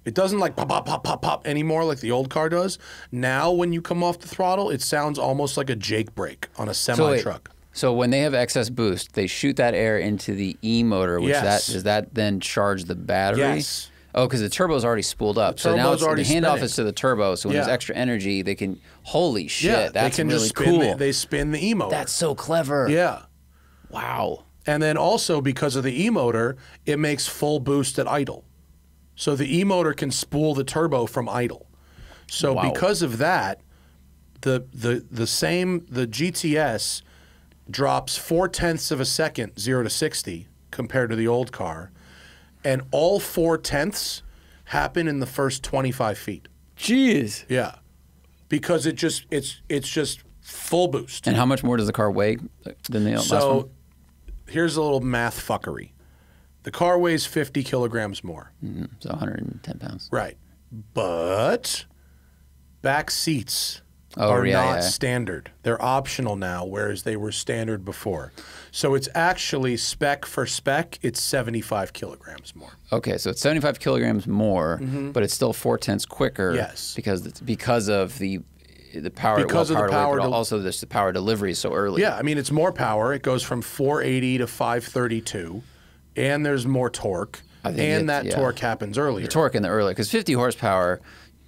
It doesn't like pop, pop, pop, pop, pop anymore like the old car does. Now when you come off the throttle, it sounds almost like a Jake brake on a semi-truck. So when they have excess boost, they shoot that air into the e-motor, which does that then charge the battery? Yes. Oh, because the turbo's already spooled up. So now the handoff is to the turbo. So when there's extra energy, they can. Holy shit, that's really cool. They spin the e-motor. That's so clever. Yeah. Wow. And then also because of the e-motor, it makes full boost at idle. So the e-motor can spool the turbo from idle. So Wow. because of that, the GTS drops 0.4 of a second 0 to 60 compared to the old car, and all 0.4 happen in the first 25 feet. Jeez. Yeah, because it's just full boost. And how much more does the car weigh than the last one? So here's a little math fuckery. The car weighs 50 kilograms more. So 110 pounds. Right. But back seats are not standard. They're optional now, whereas they were standard before. So it's actually spec for spec, it's 75 kilograms more. Okay, so it's 75 kilograms more, but it's still 0.4 quicker. Yes. Because of the power. Because of the power, but also the power delivery so early. Yeah, I mean, it's more power. It goes from 480 to 532, and there's more torque, and that torque happens earlier. The torque in the earlier, because 50 horsepower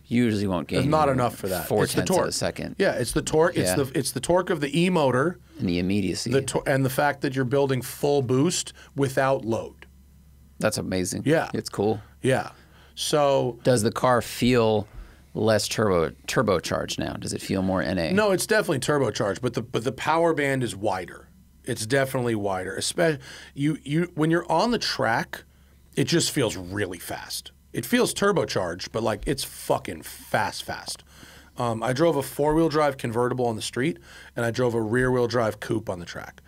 usually won't gain. It's not enough for that. 0.4 of a second. Yeah, it's the torque. Yeah. It's the torque of the e-motor and the immediacy, and the fact that you're building full boost without load. That's amazing. Yeah, it's cool. Yeah. So does the car feel less turbocharged now? Does it feel more NA? No, it's definitely turbocharged, but the power band is wider. It's definitely wider. Especially when you're on the track, it just feels really fast. It feels turbocharged, but like it's fucking fast. I drove a 4-wheel drive convertible on the street, and I drove a rear-wheel drive coupe on the track.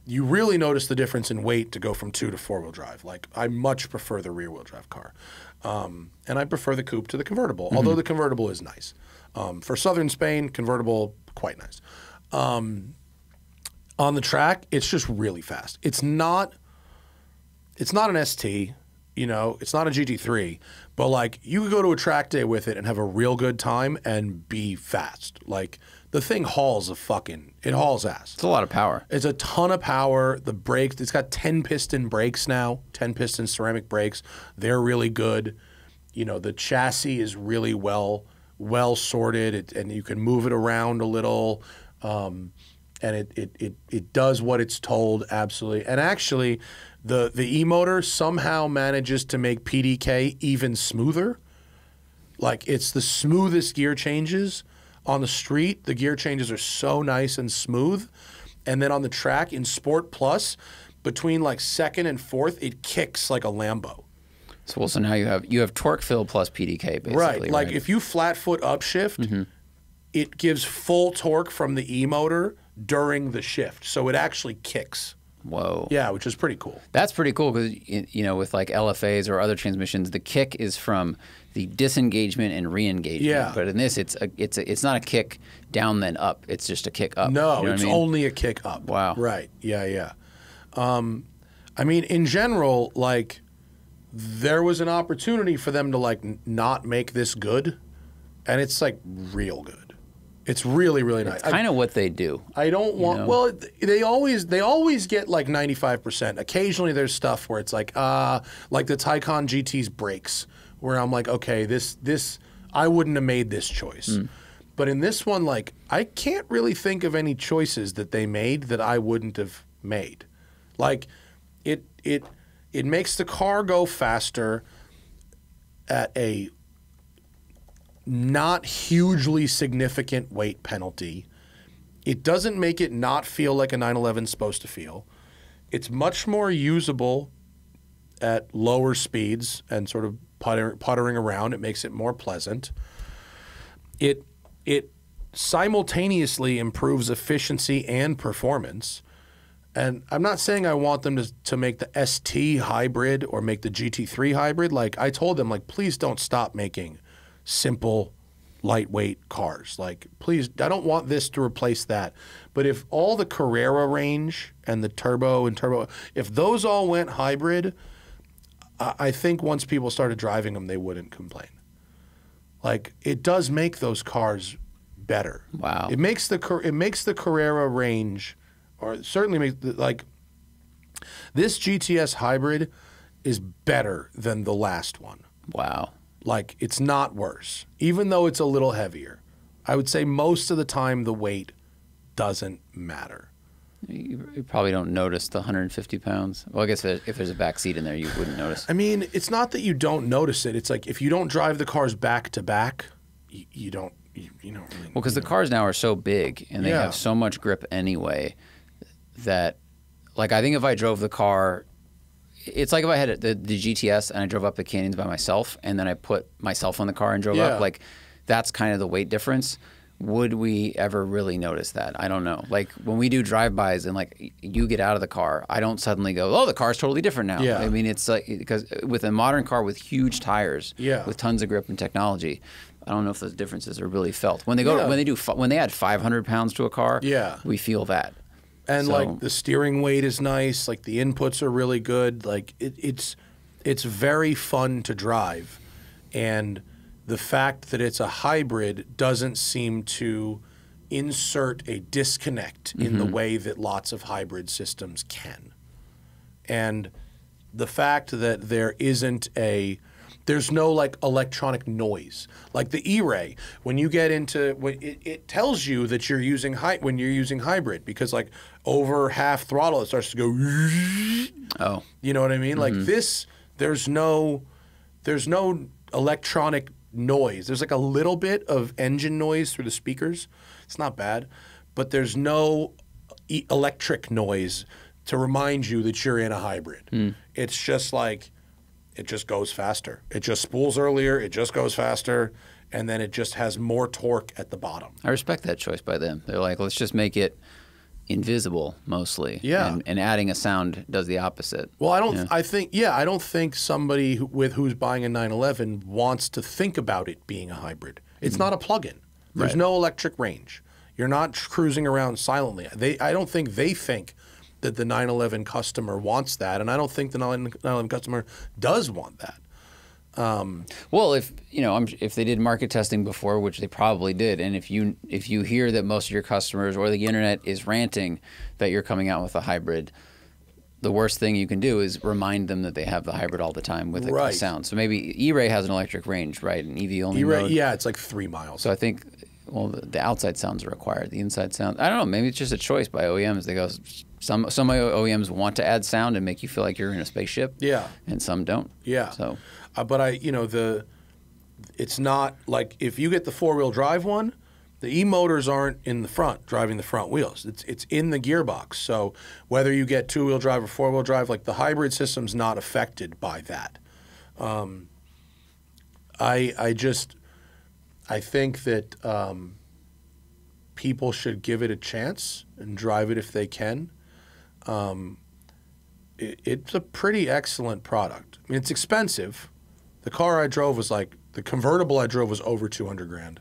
You really notice the difference in weight to go from 2- to 4-wheel drive. Like, I much prefer the rear-wheel drive car. And I prefer the coupe to the convertible, although the convertible is nice. For southern Spain, convertible, quite nice. On the track, it's just really fast. It's not an ST, you know, it's not a GT3, but like you could go to a track day with it and have a real good time and be fast. Like the thing hauls it hauls ass. It's a lot of power. It's a ton of power. The brakes, it's got 10 piston brakes now, 10 piston ceramic brakes. They're really good. You know, the chassis is really well sorted, and you can move it around a little. And it does what it's told, absolutely. And actually, the e-motor somehow manages to make PDK even smoother. Like, it's the smoothest gear changes. On the street, the gear changes are so nice and smooth. And then on the track, in Sport Plus, between like second and fourth, it kicks like a Lambo. So now you have torque fill plus PDK, basically. Right. Like, if you flat foot upshift, it gives full torque from the e-motor during the shift. So it actually kicks. Whoa. Yeah, which is pretty cool. That's pretty cool because, you know, with like LFAs or other transmissions, the kick is from the disengagement and re-engagement. Yeah. But in this, it's not a kick down then up. It's just a kick up. No, you know it's only a kick up. Wow. Right. Yeah. I mean, in general, like, there was an opportunity for them to like not make this good, and it's like real good. It's really, really nice. It's kind of what they do. I don't want. You know? Well, they always get like 95%. Occasionally, there's stuff where it's like the Taycan GT's brakes, where I'm like, okay, this I wouldn't have made this choice. But in this one, like, I can't really think of any choices that they made that I wouldn't have made. Like, it makes the car go faster at a not hugely significant weight penalty. It doesn't make it not feel like a 911 is supposed to feel. It's much more usable at lower speeds and sort of puttering around. It makes it more pleasant. It simultaneously improves efficiency and performance. And I'm not saying I want them to make the ST hybrid or make the GT3 hybrid. Like, I told them, like, please don't stop making simple, lightweight cars. Like, please, I don't want this to replace that. But if all the Carrera range and the turbo, if those all went hybrid, I think once people started driving them, they wouldn't complain. Like, it does make those cars better. Wow. It makes the Carrera range, or certainly makes, like, this GTS hybrid is better than the last one. Wow. Like, it's not worse, even though it's a little heavier. I would say most of the time the weight doesn't matter. You probably don't notice the 150 pounds. Well, I guess if there's a back seat in there, you wouldn't notice. I mean, it's not that you don't notice it. It's like if you don't drive the cars back to back, you don't really. Well, because the cars now are so big and they have so much grip anyway that, like, I think if I drove the car, it's like if I had the GTS and I drove up the canyons by myself and then I put myself on the car and drove up, like, that's kind of the weight difference. Would we ever really notice that? I don't know. Like, when we do drive-bys and, like, you get out of the car, I don't suddenly go, oh, the car's totally different now. Yeah. I mean, it's like, because with a modern car with huge tires, with tons of grip and technology, I don't know if those differences are really felt. When they go, when they add 500 pounds to a car, we feel that. And like the steering weight is nice, like the inputs are really good. Like it's very fun to drive, and the fact that it's a hybrid doesn't seem to insert a disconnect in the way that lots of hybrid systems can. And the fact that there's no like electronic noise. Like the E-Ray, when you get into it tells you that you're using when you're using hybrid, because like over half throttle it starts to go. Oh, you know what I mean? Like this, there's no electronic noise. There's like a little bit of engine noise through the speakers. It's not bad, but there's no electric noise to remind you that you're in a hybrid. It's just like, it just goes faster. It just spools earlier, it just goes faster, and then it just has more torque at the bottom. I respect that choice by them. They're like, let's just make it invisible mostly. Yeah. And adding a sound does the opposite. Well, I don't think somebody who's buying a 911 wants to think about it being a hybrid. It's not a plug-in. There's no electric range. You're not cruising around silently. I don't think they think that the 911 customer wants that, and I don't think the 911 customer does want that. Well, if they did market testing before, which they probably did, and if you hear that most of your customers or the internet is ranting that you're coming out with a hybrid, the worst thing you can do is remind them that they have the hybrid all the time with a sound. So maybe E-Ray has an electric range, right? An EV only mode. Yeah, it's like 3 miles. So I think, well, the outside sounds are required. The inside sound, I don't know. Maybe it's just a choice by OEMs. They go, some OEMs want to add sound and make you feel like you're in a spaceship. Yeah. And some don't. Yeah. So, but it's not like if you get the 4-wheel drive one, the e-motors aren't in the front driving the front wheels. It's in the gearbox. So whether you get 2-wheel drive or 4-wheel drive, like the hybrid system's not affected by that. I think that people should give it a chance and drive it if they can. It's a pretty excellent product. I mean, it's expensive. The car I drove was like, the convertible I drove was over $200,000,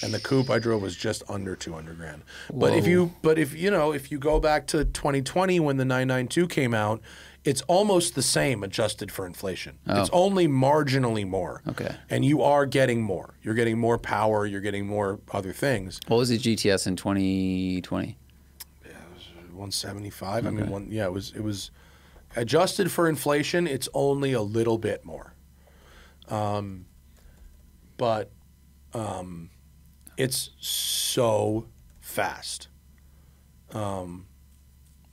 and the coupe I drove was just under $200,000. But if you go back to 2020 when the 992 came out, it's almost the same adjusted for inflation. Oh. It's only marginally more. Okay. And you are getting more. You're getting more power. You're getting more other things. What was the GTS in 2020? Yeah, it was 175. Okay. I mean, it was adjusted for inflation. It's only a little bit more. But it's so fast. Did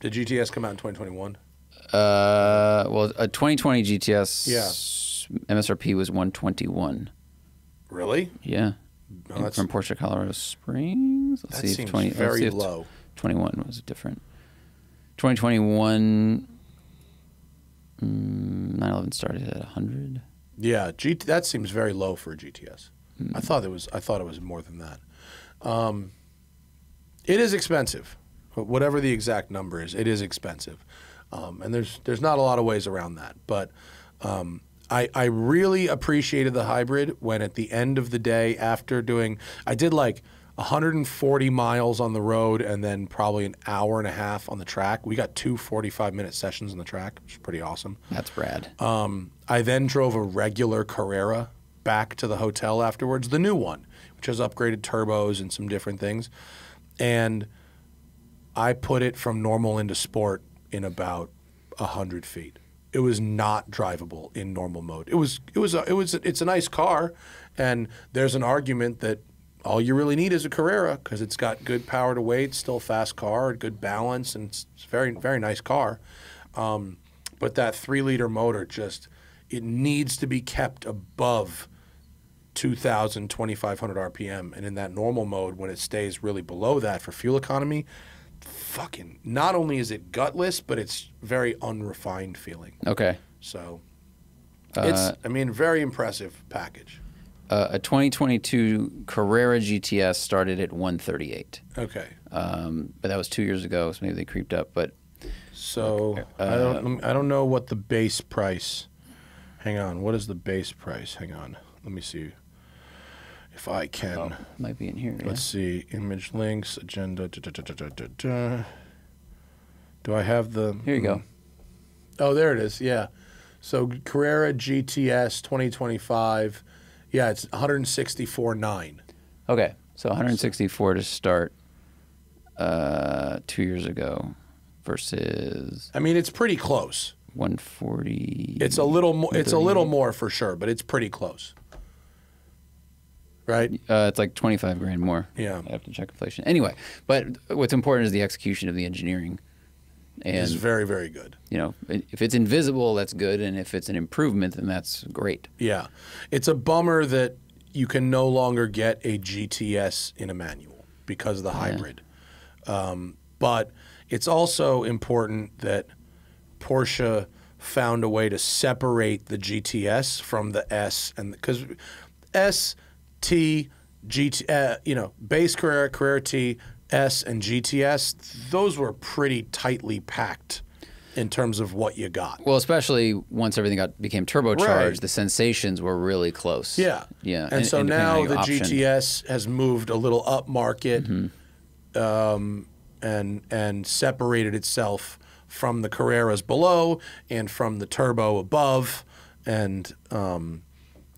GTS come out in 2021? Well, a 2020 GTS MSRP was 121. Really? Yeah. No, from Porsche Colorado Springs. Let's see if very low. 21 was different. 2021 911 started at 100. Yeah, that seems very low for a GTS. I thought it was more than that. It is expensive. Whatever the exact number is, it is expensive. And there's not a lot of ways around that. But I really appreciated the hybrid when at the end of the day, I did like 140 miles on the road and then probably an hour and a half on the track. We got 2 45-minute sessions on the track, which is pretty awesome. That's rad. I then drove a regular Carrera back to the hotel afterwards, the new one, which has upgraded turbos and some different things. And I put it from normal into sport in about 100 feet. It was not drivable in normal mode. It's a nice car, and there's an argument that all you really need is a Carrera because it's got good power to weight, still a fast car, good balance, and it's a very, very nice car. But that 3-liter motor it needs to be kept above 2,000, 2,500 RPM. And in that normal mode, when it stays really below that for fuel economy, fucking, not only is it gutless, but it's very unrefined feeling. Okay. So it's, I mean, very impressive package. A 2022 Carrera GTS started at 138. Okay. But that was 2 years ago, so maybe they creeped up. But so I don't know what the base price. Hang on, what is the base price? Hang on, let me see if I can. Oh, might be in here. Let's see, image links, agenda. Do I have the? Here you go. Oh, there it is. Yeah. So Carrera GTS 2025. Yeah, it's 164.9. Okay, so 164 to start 2 years ago versus. I mean, it's pretty close. 140. It's a little more. It's a little more for sure, but it's pretty close. Right? It's like 25 grand more. Yeah. I have to check inflation. Anyway, but what's important is the execution of the engineering. And it's very, very good. You know, if it's invisible, that's good, and if it's an improvement, then that's great. Yeah, it's a bummer that you can no longer get a GTS in a manual because of the hybrid. But it's also important that Porsche found a way to separate the GTS from the S, and because S, T, GT, you know, base Carrera, Carrera T, S, and GTS, those were pretty tightly packed in terms of what you got. Well, especially once everything became turbocharged, Right. the sensations were really close. Yeah. Yeah. And so depending on now how you the option. GTS has moved a little up market and separated itself from the Carreras below and from the turbo above, and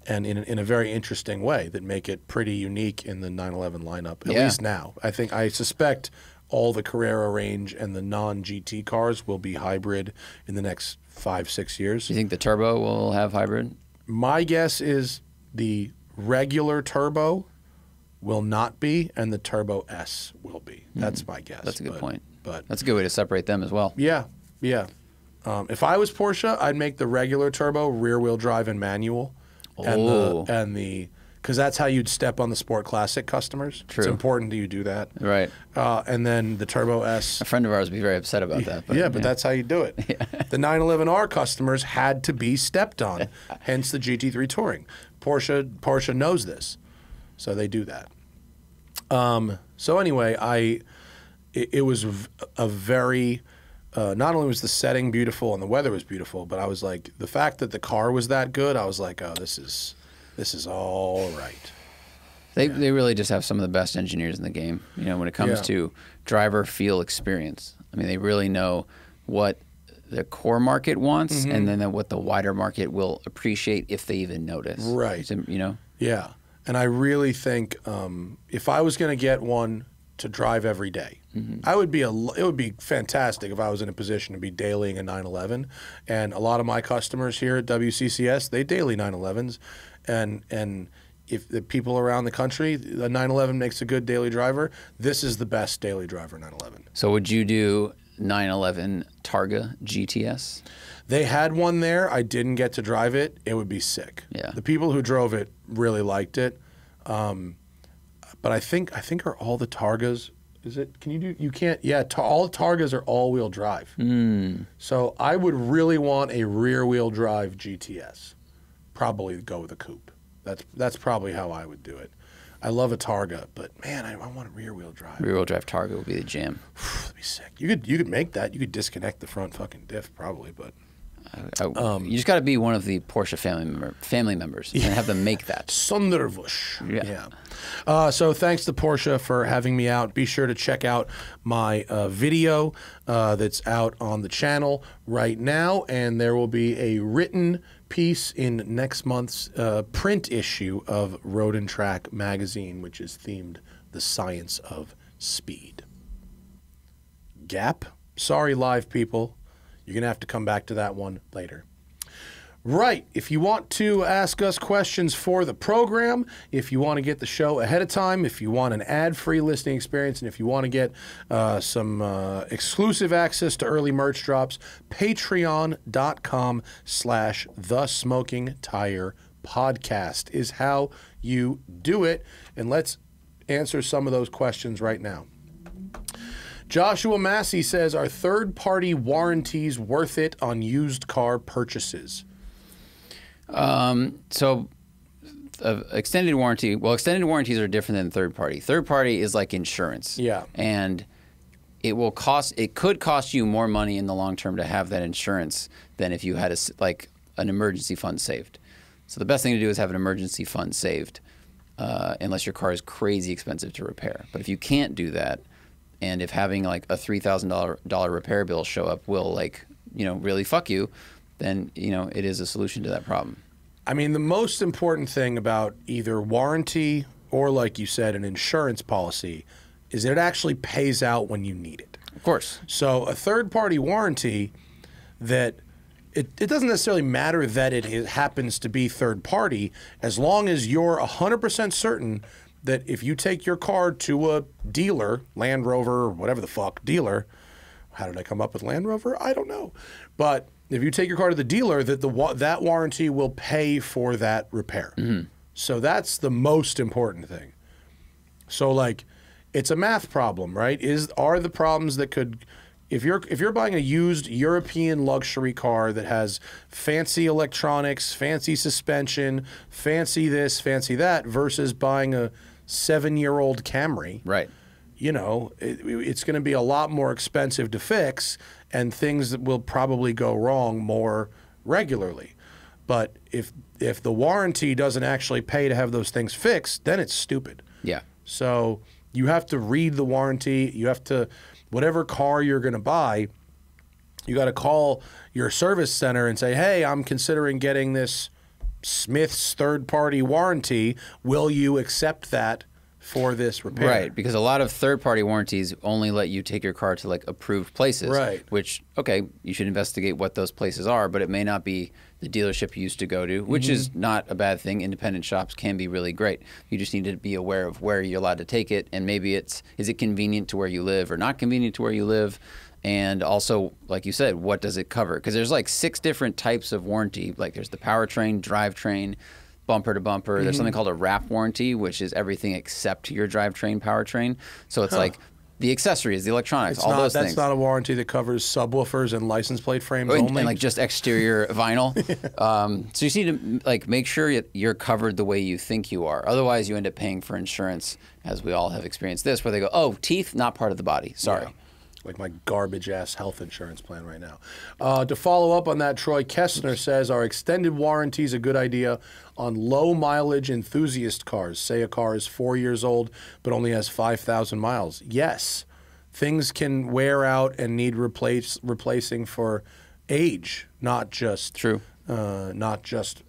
in a very interesting way that make it pretty unique in the 911 lineup, at least now. I suspect all the Carrera range and the non-GT cars will be hybrid in the next 5-6 years. Do you think the turbo will have hybrid? My guess is the regular turbo will not be, and the Turbo S will be. That's my guess. That's a good point. But that's a good way to separate them as well. Yeah, yeah. If I was Porsche, I'd make the regular turbo rear-wheel drive and manual, and the because that's how you'd step on the Sport Classic customers. True. It's important that you do that. Right. And then the Turbo S. A friend of ours would be very upset about that. But, but that's how you do it. The 911R customers had to be stepped on, hence the GT3 Touring. Porsche knows this, so they do that. So anyway, it was a very not only was the setting beautiful and the weather was beautiful, but I was like, the fact that the car was that good, I was like, oh, this is all right. They really just have some of the best engineers in the game, you know, when it comes to driver feel experience. I mean, they really know what the core market wants and then what the wider market will appreciate if they even notice. Right. You know? Yeah. And I really think if I was going to get one to drive every day, it would be fantastic if I was in a position to be dailying a 911. And a lot of my customers here at WCCS, they daily 911s. And if the people around the country, the 911 makes a good daily driver, this is the best daily driver 911. So would you do 911 Targa GTS? They had one there. I didn't get to drive it. It would be sick. Yeah. The people who drove it really liked it. But I think are all the Targas, is it, can you do, you can't, yeah, all Targas are all-wheel drive. So I would really want a rear-wheel drive GTS. Probably go with a coupe. That's probably how I would do it. I love a Targa, but man, I want a rear-wheel drive. Rear-wheel drive Targa would be the jam. That'd be sick. You could make that. You could disconnect the front fucking diff probably, but you just got to be one of the Porsche family members and have them make that. Sonderwusch. Yeah. So thanks to Porsche for having me out. Be sure to check out my video that's out on the channel right now, and there will be a written piece in next month's print issue of Road and Track magazine, which is themed The Science of Speed. Gap? Sorry, live people. You're going to have to come back to that one later. Right. If you want to ask us questions for the program, if you want to get the show ahead of time, if you want an ad-free listening experience, and if you want to get some exclusive access to early merch drops, patreon.com/thesmokingtirepodcast is how you do it. And let's answer some of those questions right now. Joshua Massey says, are third-party warranties worth it on used car purchases? Extended warranty. Well, extended warranties are different than third party. Third party is like insurance. Yeah. And it could cost you more money in the long term to have that insurance than if you had an emergency fund saved. So the best thing to do is have an emergency fund saved, unless your car is crazy expensive to repair. But if you can't do that, and if having like a $3,000 repair bill show up will really fuck you, then it is a solution to that problem. I mean, the most important thing about either warranty or, like you said, an insurance policy is that it actually pays out when you need it. Of course. So a third-party warranty, that it doesn't necessarily matter that it happens to be third-party, as long as you're 100% certain that if you take your car to a dealer, Land Rover or whatever the fuck, dealer, how did I come up with Land Rover? I don't know. But if you take your car to the dealer, that warranty will pay for that repair. Mm-hmm. So that's the most important thing. So like, it's a math problem, right? Are the problems that could, if you're buying a used European luxury car that has fancy electronics, fancy suspension, fancy this, fancy that, versus buying a 7-year-old Camry, right? It's going to be a lot more expensive to fix, and things that will probably go wrong more regularly. But if the warranty doesn't actually pay to have those things fixed, then it's stupid. Yeah. So you have to read the warranty. You have to, whatever car you're going to buy, you got to call your service center and say, hey, I'm considering getting this Smith's third-party warranty. Will you accept that for this repair? Right, because a lot of third-party warranties only let you take your car to like approved places. Right. Which, okay, you should investigate what those places are, but it may not be the dealership you used to go to, which is not a bad thing. Independent shops can be really great. You just need to be aware of where you're allowed to take it, and maybe is it convenient to where you live or not convenient to where you live? And also, like you said, what does it cover? Because there's like 6 different types of warranty. Like there's the powertrain, drivetrain, bumper to bumper. There's something called a wrap warranty, which is everything except your drivetrain, powertrain. So it's like the accessories, the electronics, all those things. That's not a warranty that covers subwoofers and license plate frames only? And like just exterior vinyl. So you just need to like make sure you're covered the way you think you are. Otherwise, you end up paying for insurance, as we all have experienced this, where they go, oh, teeth, not part of the body. Sorry. Yeah. Like my garbage-ass health insurance plan right now. To follow up on that, Troy Kessner says, are extended warranties a good idea on low-mileage enthusiast cars? Say a car is 4 years old but only has 5,000 miles. Yes. Things can wear out and need replacing for age, not just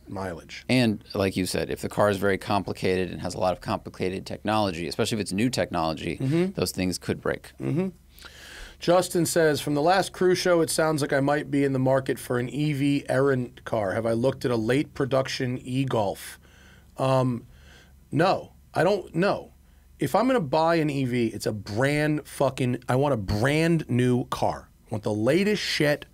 mileage. And like you said, if the car is very complicated and has a lot of complicated technology, especially if it's new technology, those things could break. Justin says, from the last cruise show, it sounds like I might be in the market for an EV errand car. Have I looked at a late production e-Golf? No, I don't know. If I'm going to buy an EV, it's I want a brand new car. I want the latest shit.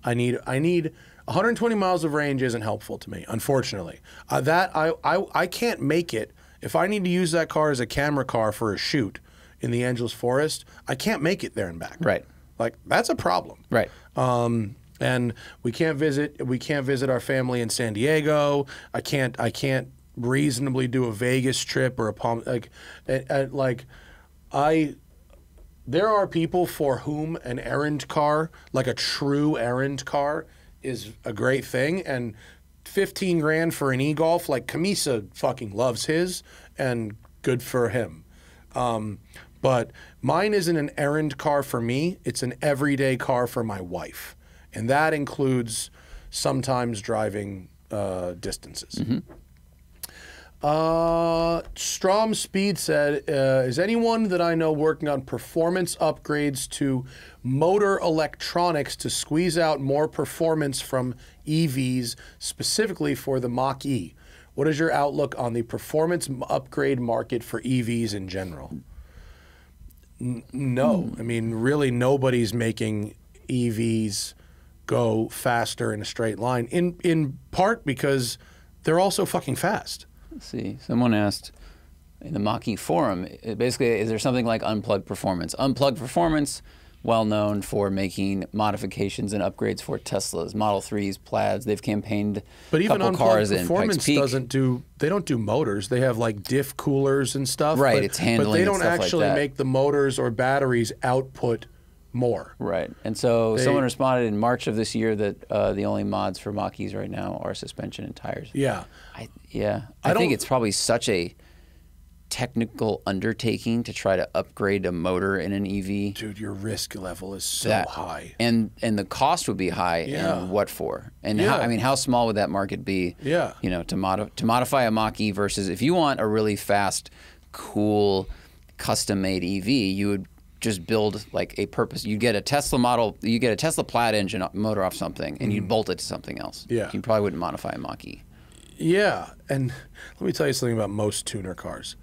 I need 120 miles of range isn't helpful to me, unfortunately. I can't make it. If I need to use that car as a camera car for a shoot in the Angeles Forest, I can't make it there and back. Right. Like, that's a problem. Right. And we can't visit our family in San Diego. I can't reasonably do a Vegas trip or there are people for whom an errand car, like a true errand car, is a great thing, and 15 grand for an e-Golf, like Camisa fucking loves his, and good for him. But mine isn't an errand car for me. It's an everyday car for my wife. And that includes sometimes driving distances. Strom Speed said, is anyone that I know working on performance upgrades to motor electronics to squeeze out more performance from EVs, specifically for the Mach-E? What is your outlook on the performance upgrade market for EVs in general? No. I mean, really nobody's making EVs go faster in a straight line, in part because they're also fucking fast. Let's see. Someone asked in the Mach-E forum, basically, is there something like Unplugged Performance? Unplugged Performance, well known for making modifications and upgrades for Teslas, Model 3s, Plaids. They've campaigned but even couple cars in Performance Pikes Peak. they don't do motors. They have like diff coolers and stuff. Right, but, it's handling but they and don't stuff like actually that. make the motors or batteries output more. Right. And so someone responded in March of this year that the only mods for Mach-E's right now are suspension and tires. Yeah. I think it's probably such a technical undertaking to try to upgrade a motor in an EV. Dude, your risk level is so high. And the cost would be high. Yeah. And what for? And Yeah. how small would that market be? Yeah. You know, to modify a Mach-E versus if you want a really fast, cool, custom-made EV, you would just build like a purpose. You get a Tesla model, you get a Tesla Plaid engine motor off something, and you'd bolt it to something else. Yeah. You probably wouldn't modify a Mach-E. Yeah, and let me tell you something about most tuner cars.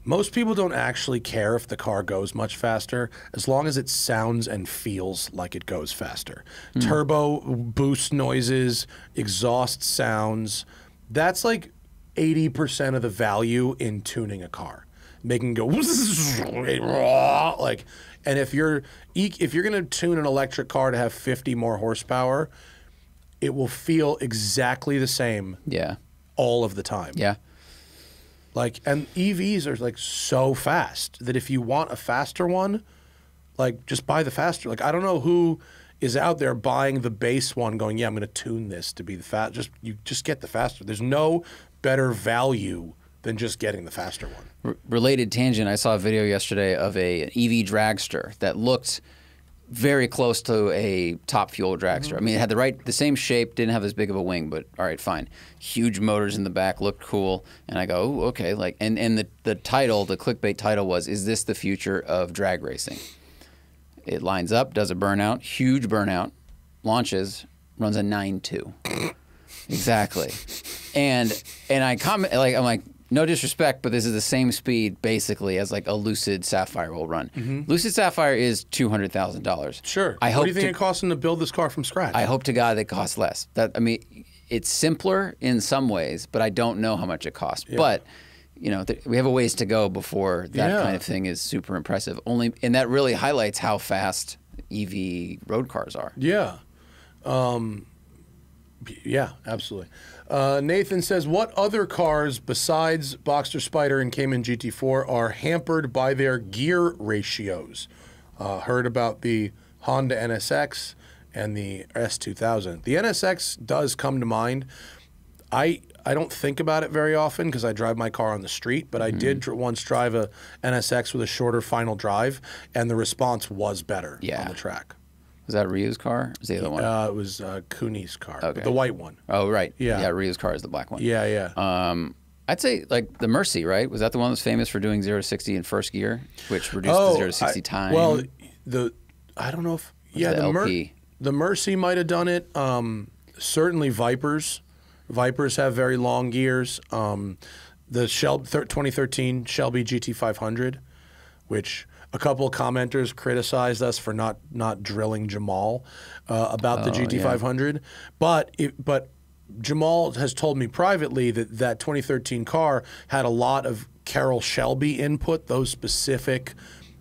Most people don't actually care if the car goes much faster as long as it sounds and feels like it goes faster. Turbo boost noises, exhaust sounds, that's like 80% of the value in tuning a car. Making it go like, and if you're going to tune an electric car to have 50 more horsepower, it will feel exactly the same Yeah. all of the time. Yeah. Like, and EVs are like so fast that if you want a faster one, like just buy the faster. Like, I don't know who is out there buying the base one going, yeah, I'm going to tune this to be the fast. You just get the faster. There's no better value than just getting the faster one. Related tangent, I saw a video yesterday of a EV dragster that looked very close to a top fuel dragster. I mean, it had the same shape, didn't have as big of a wing, but all right, fine. Huge motors in the back, looked cool, and I go, ooh, okay. Like, and the title, the clickbait title was, "Is this the future of drag racing?" It lines up, does a burnout, huge burnout, launches, runs a 9.2. Exactly. And I comment, like, I'm like, no disrespect, but this is the same speed basically as like a Lucid Sapphire will run. Lucid Sapphire is $200,000. Sure. I hope what do you think it costs them to build this car from scratch? I hope to God that it costs less. I mean, it's simpler in some ways, but I don't know how much it costs. Yeah. But you know, we have a ways to go before that kind of thing is super impressive. And that really highlights how fast EV road cars are. Yeah. Yeah, absolutely. Nathan says, what other cars besides Boxster Spyder and Cayman GT4 are hampered by their gear ratios? Heard about the Honda NSX and the S2000. The NSX does come to mind. I don't think about it very often because I drive my car on the street, but I did once drive a NSX with a shorter final drive, and the response was better on the track. Was that Ryu's car? Or was the other one? It was Cooney's car, Okay. the white one. Oh, right. Yeah. Yeah, Ryu's car is the black one. Yeah, yeah. I'd say like the Mercy, right? Was that the one that's famous for doing 0 to 60 in first gear, which reduced the 0 to 60 time? Well, I don't know if the Mercy might have done it. Certainly Vipers have very long gears. The 2013 Shelby GT500, which a couple of commenters criticized us for not drilling Jamal about the GT500, but Jamal has told me privately that 2013 car had a lot of Carroll Shelby input, those specific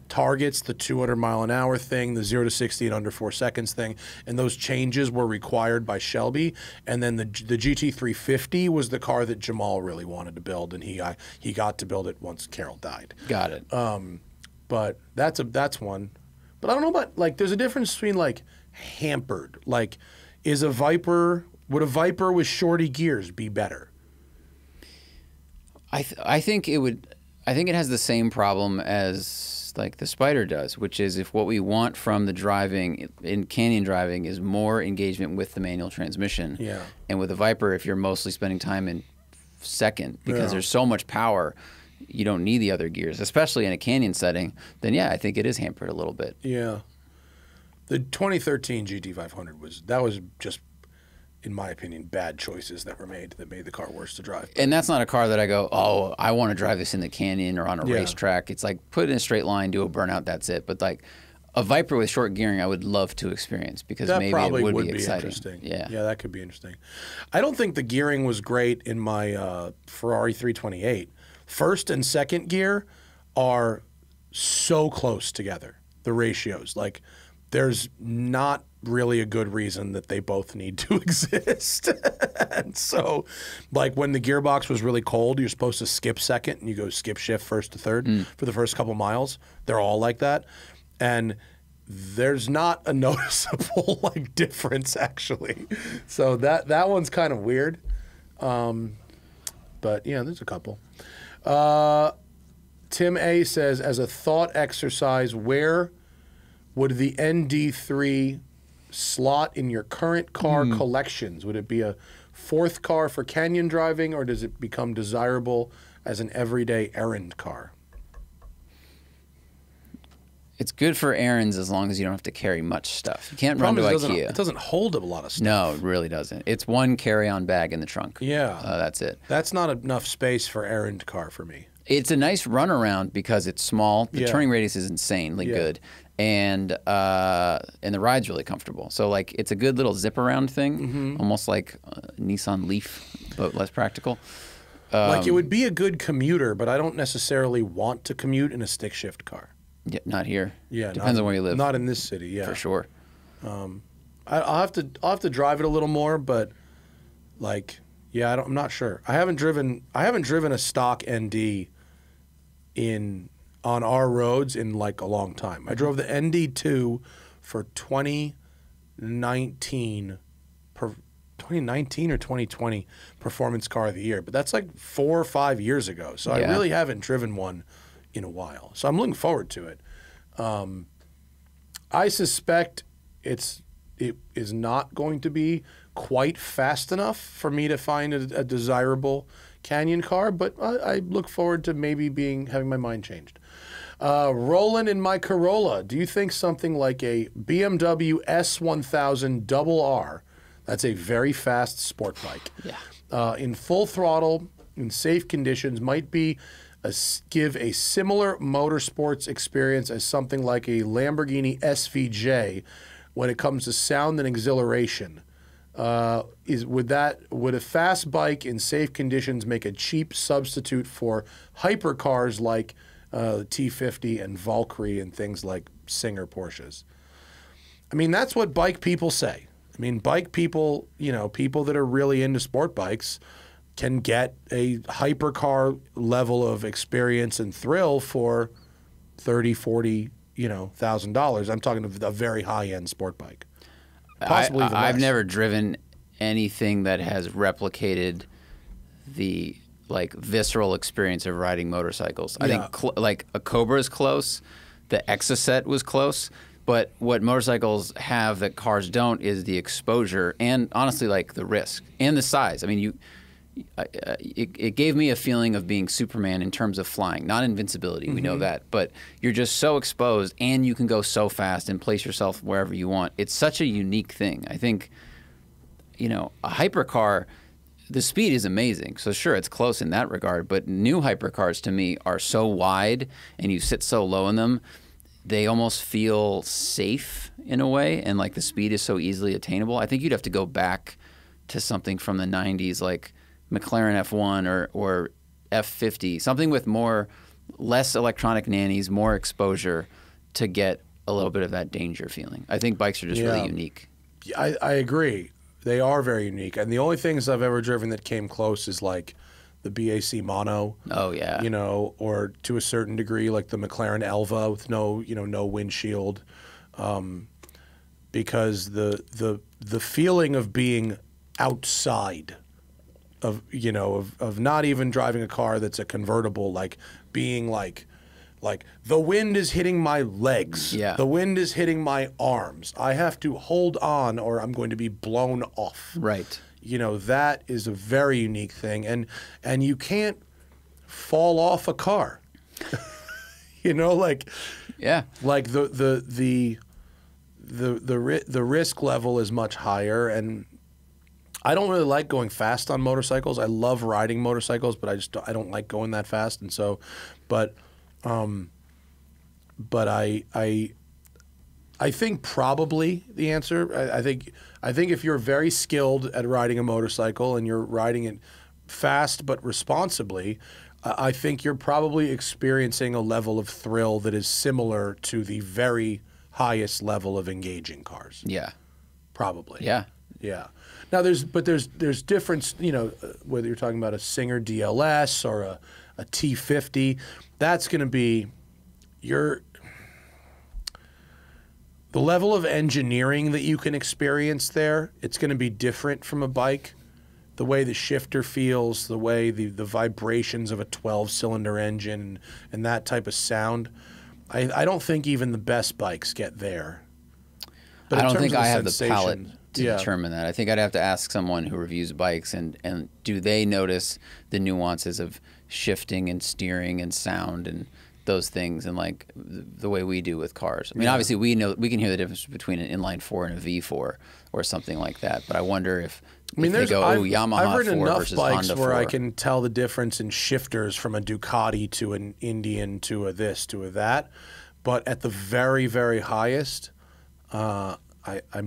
targets, the 200-mile-an-hour thing, the 0 to 60 in under 4 seconds thing, and those changes were required by Shelby. And then the GT350 was the car that Jamal really wanted to build, and he got to build it once Carroll died. Got it. But that's one. But I don't know about, like, there's a difference between like hampered. Like, would a Viper with shorty gears be better? I think it would. I think it has the same problem as like the Spyder does, which is if what we want from the driving in canyon driving is more engagement with the manual transmission. Yeah. And with a Viper, if you're mostly spending time in second because there's so much power, you don't need the other gears, especially in a canyon setting, then yeah, I think it is hampered a little bit. Yeah. The 2013 GT500 was just, in my opinion, bad choices that were made that made the car worse to drive. And that's not a car that I go, oh, I want to drive this in the canyon or on a racetrack. It's like put it in a straight line, do a burnout, that's it. But like A Viper with short gearing, I would love to experience because That maybe probably it would be exciting. interesting. Yeah, yeah, that could be interesting. I don't think the gearing was great in my Ferrari 328. First and second gear are so close together, the ratios. Like, there's not really a good reason that they both need to exist. And so, like, when the gearbox was really cold, you're supposed to skip second and you go skip shift first to third for the first couple miles. They're all like that. And there's not a noticeable like difference actually. So that one's kind of weird. But yeah, there's a couple. Tim A says, as a thought exercise, where would the ND3 slot in your current car collections? Would it be a fourth car for canyon driving, or does it become desirable as an everyday errand car? it's good for errands as long as you don't have to carry much stuff. You can't run to IKEA. It doesn't hold a lot of stuff. No, it really doesn't. It's one carry-on bag in the trunk. Yeah. That's it. That's not enough space for errand car for me. It's a nice runaround because it's small. The turning radius is insanely good, and the ride's really comfortable. So like it's a good little zip around thing, almost like a Nissan Leaf, but less practical. Like it would be a good commuter, but I don't necessarily want to commute in a stick shift car. Yeah, not here. Yeah, depends on where you live. Not in this city. Yeah, for sure. I'll have to drive it a little more, but like, yeah, I'm not sure. I haven't driven a stock ND on our roads in like a long time. I drove the ND2 for 2019 or 2020 Performance Car of the Year, but that's like 4 or 5 years ago. So I really haven't driven one in a while. So I'm looking forward to it. I suspect it is not going to be quite fast enough for me to find a desirable canyon car, but I look forward to maybe having my mind changed. Roland in my Corolla, do you think something like a BMW S1000 RR, that's a very fast sport bike, in full throttle, in safe conditions, might give a similar motorsports experience as something like a Lamborghini SVJ when it comes to sound and exhilaration? Would a fast bike in safe conditions make a cheap substitute for hypercars like T50 and Valkyrie and things like Singer Porsches? I mean, that's what bike people say. I mean, bike people, people that are really into sport bikes can get a hypercar level of experience and thrill for $30,000, $40,000. I'm talking a very high-end sport bike. Possibly even I've less. never driven anything that has replicated the visceral experience of riding motorcycles. I think like a Cobra is close, the Exocet was close, but what motorcycles have that cars don't is the exposure and honestly like the risk and the size. I mean, it gave me a feeling of being Superman in terms of flying, not invincibility. We know that, but you're just so exposed and you can go so fast and place yourself wherever you want. It's such a unique thing. I think, a hypercar, the speed is amazing. So sure, it's close in that regard, but new hypercars to me are so wide and you sit so low in them, they almost feel safe in a way, and like the speed is so easily attainable. I think you'd have to go back to something from the 90s like McLaren F1 or F50, something with less electronic nannies, more exposure to get a little bit of that danger feeling. I think bikes are just really unique. I agree. They are very unique. And the only things I've ever driven that came close is like the BAC Mono. Oh, yeah. Or to a certain degree like the McLaren Elva with no windshield. Because the feeling of being outside of not even driving a car that's a convertible, like being like the wind is hitting my legs, the wind is hitting my arms, I have to hold on or I'm going to be blown off. Right. That is a very unique thing, and you can't fall off a car. Like the risk level is much higher, and I don't really like going fast on motorcycles. I love riding motorcycles, but I don't like going that fast. And so, but I I think probably the answer. I think if you're very skilled at riding a motorcycle and you're riding it fast but responsibly, I think you're probably experiencing a level of thrill that is similar to the very highest level of engaging cars. Yeah. Probably. Yeah. Yeah. Now there's difference, you know, whether you're talking about a Singer DLS or a T50, that's going to be the level of engineering that you can experience there. It's going to be different from a bike. The way the shifter feels, the way the vibrations of a 12-cylinder engine and that type of sound. I don't think even the best bikes get there. But I don't think I have the palate to yeah. determine that. I think I'd have to ask someone who reviews bikes and do they notice the nuances of shifting and steering and sound and those things and like the way we do with cars. I mean, obviously we can hear the difference between an inline 4 and a V4 or something like that. But I wonder if they go, Yamaha I've ridden 4 enough versus bikes Honda where 4. I can tell the difference in shifters from a Ducati to an Indian to a this to a that. But at the very, very highest, I'm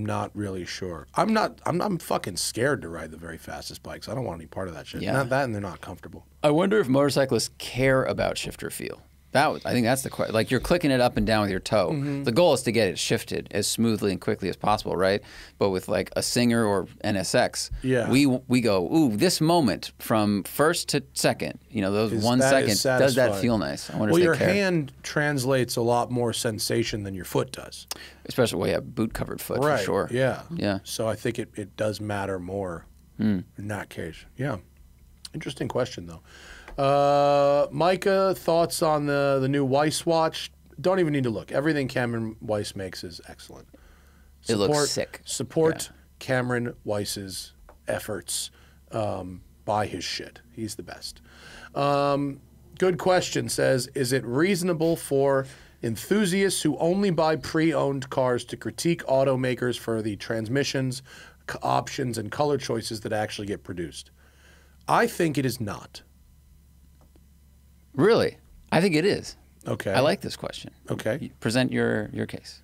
not really sure. I'm fucking scared to ride the very fastest bikes. I don't want any part of that shit. Yeah. Not that, and they're not comfortable. I wonder if motorcyclists care about shifter feel. I think that's the question. Like you're clicking it up and down with your toe. Mm-hmm. The goal is to get it shifted as smoothly and quickly as possible, right? But with like a Singer or NSX, yeah. we go, ooh, this moment from first to second, you know, those 1 second, does that feel nice? I wonder if they your care. hand translates a lot more sensation than your foot does. Especially when you have boot-covered foot, right. for sure. Yeah. Yeah. So I think it does matter more in that case. Yeah. Interesting question, though. Micah, thoughts on the new Weiss watch? Don't even need to look. Everything Cameron Weiss makes is excellent. It looks sick. Support Cameron Weiss's efforts. Buy his shit. He's the best. Good question says, is it reasonable for enthusiasts who only buy pre-owned cars to critique automakers for the transmissions, options, and color choices that actually get produced? I think it is not. Really? I think it is. Okay. I like this question. Okay. Present your case.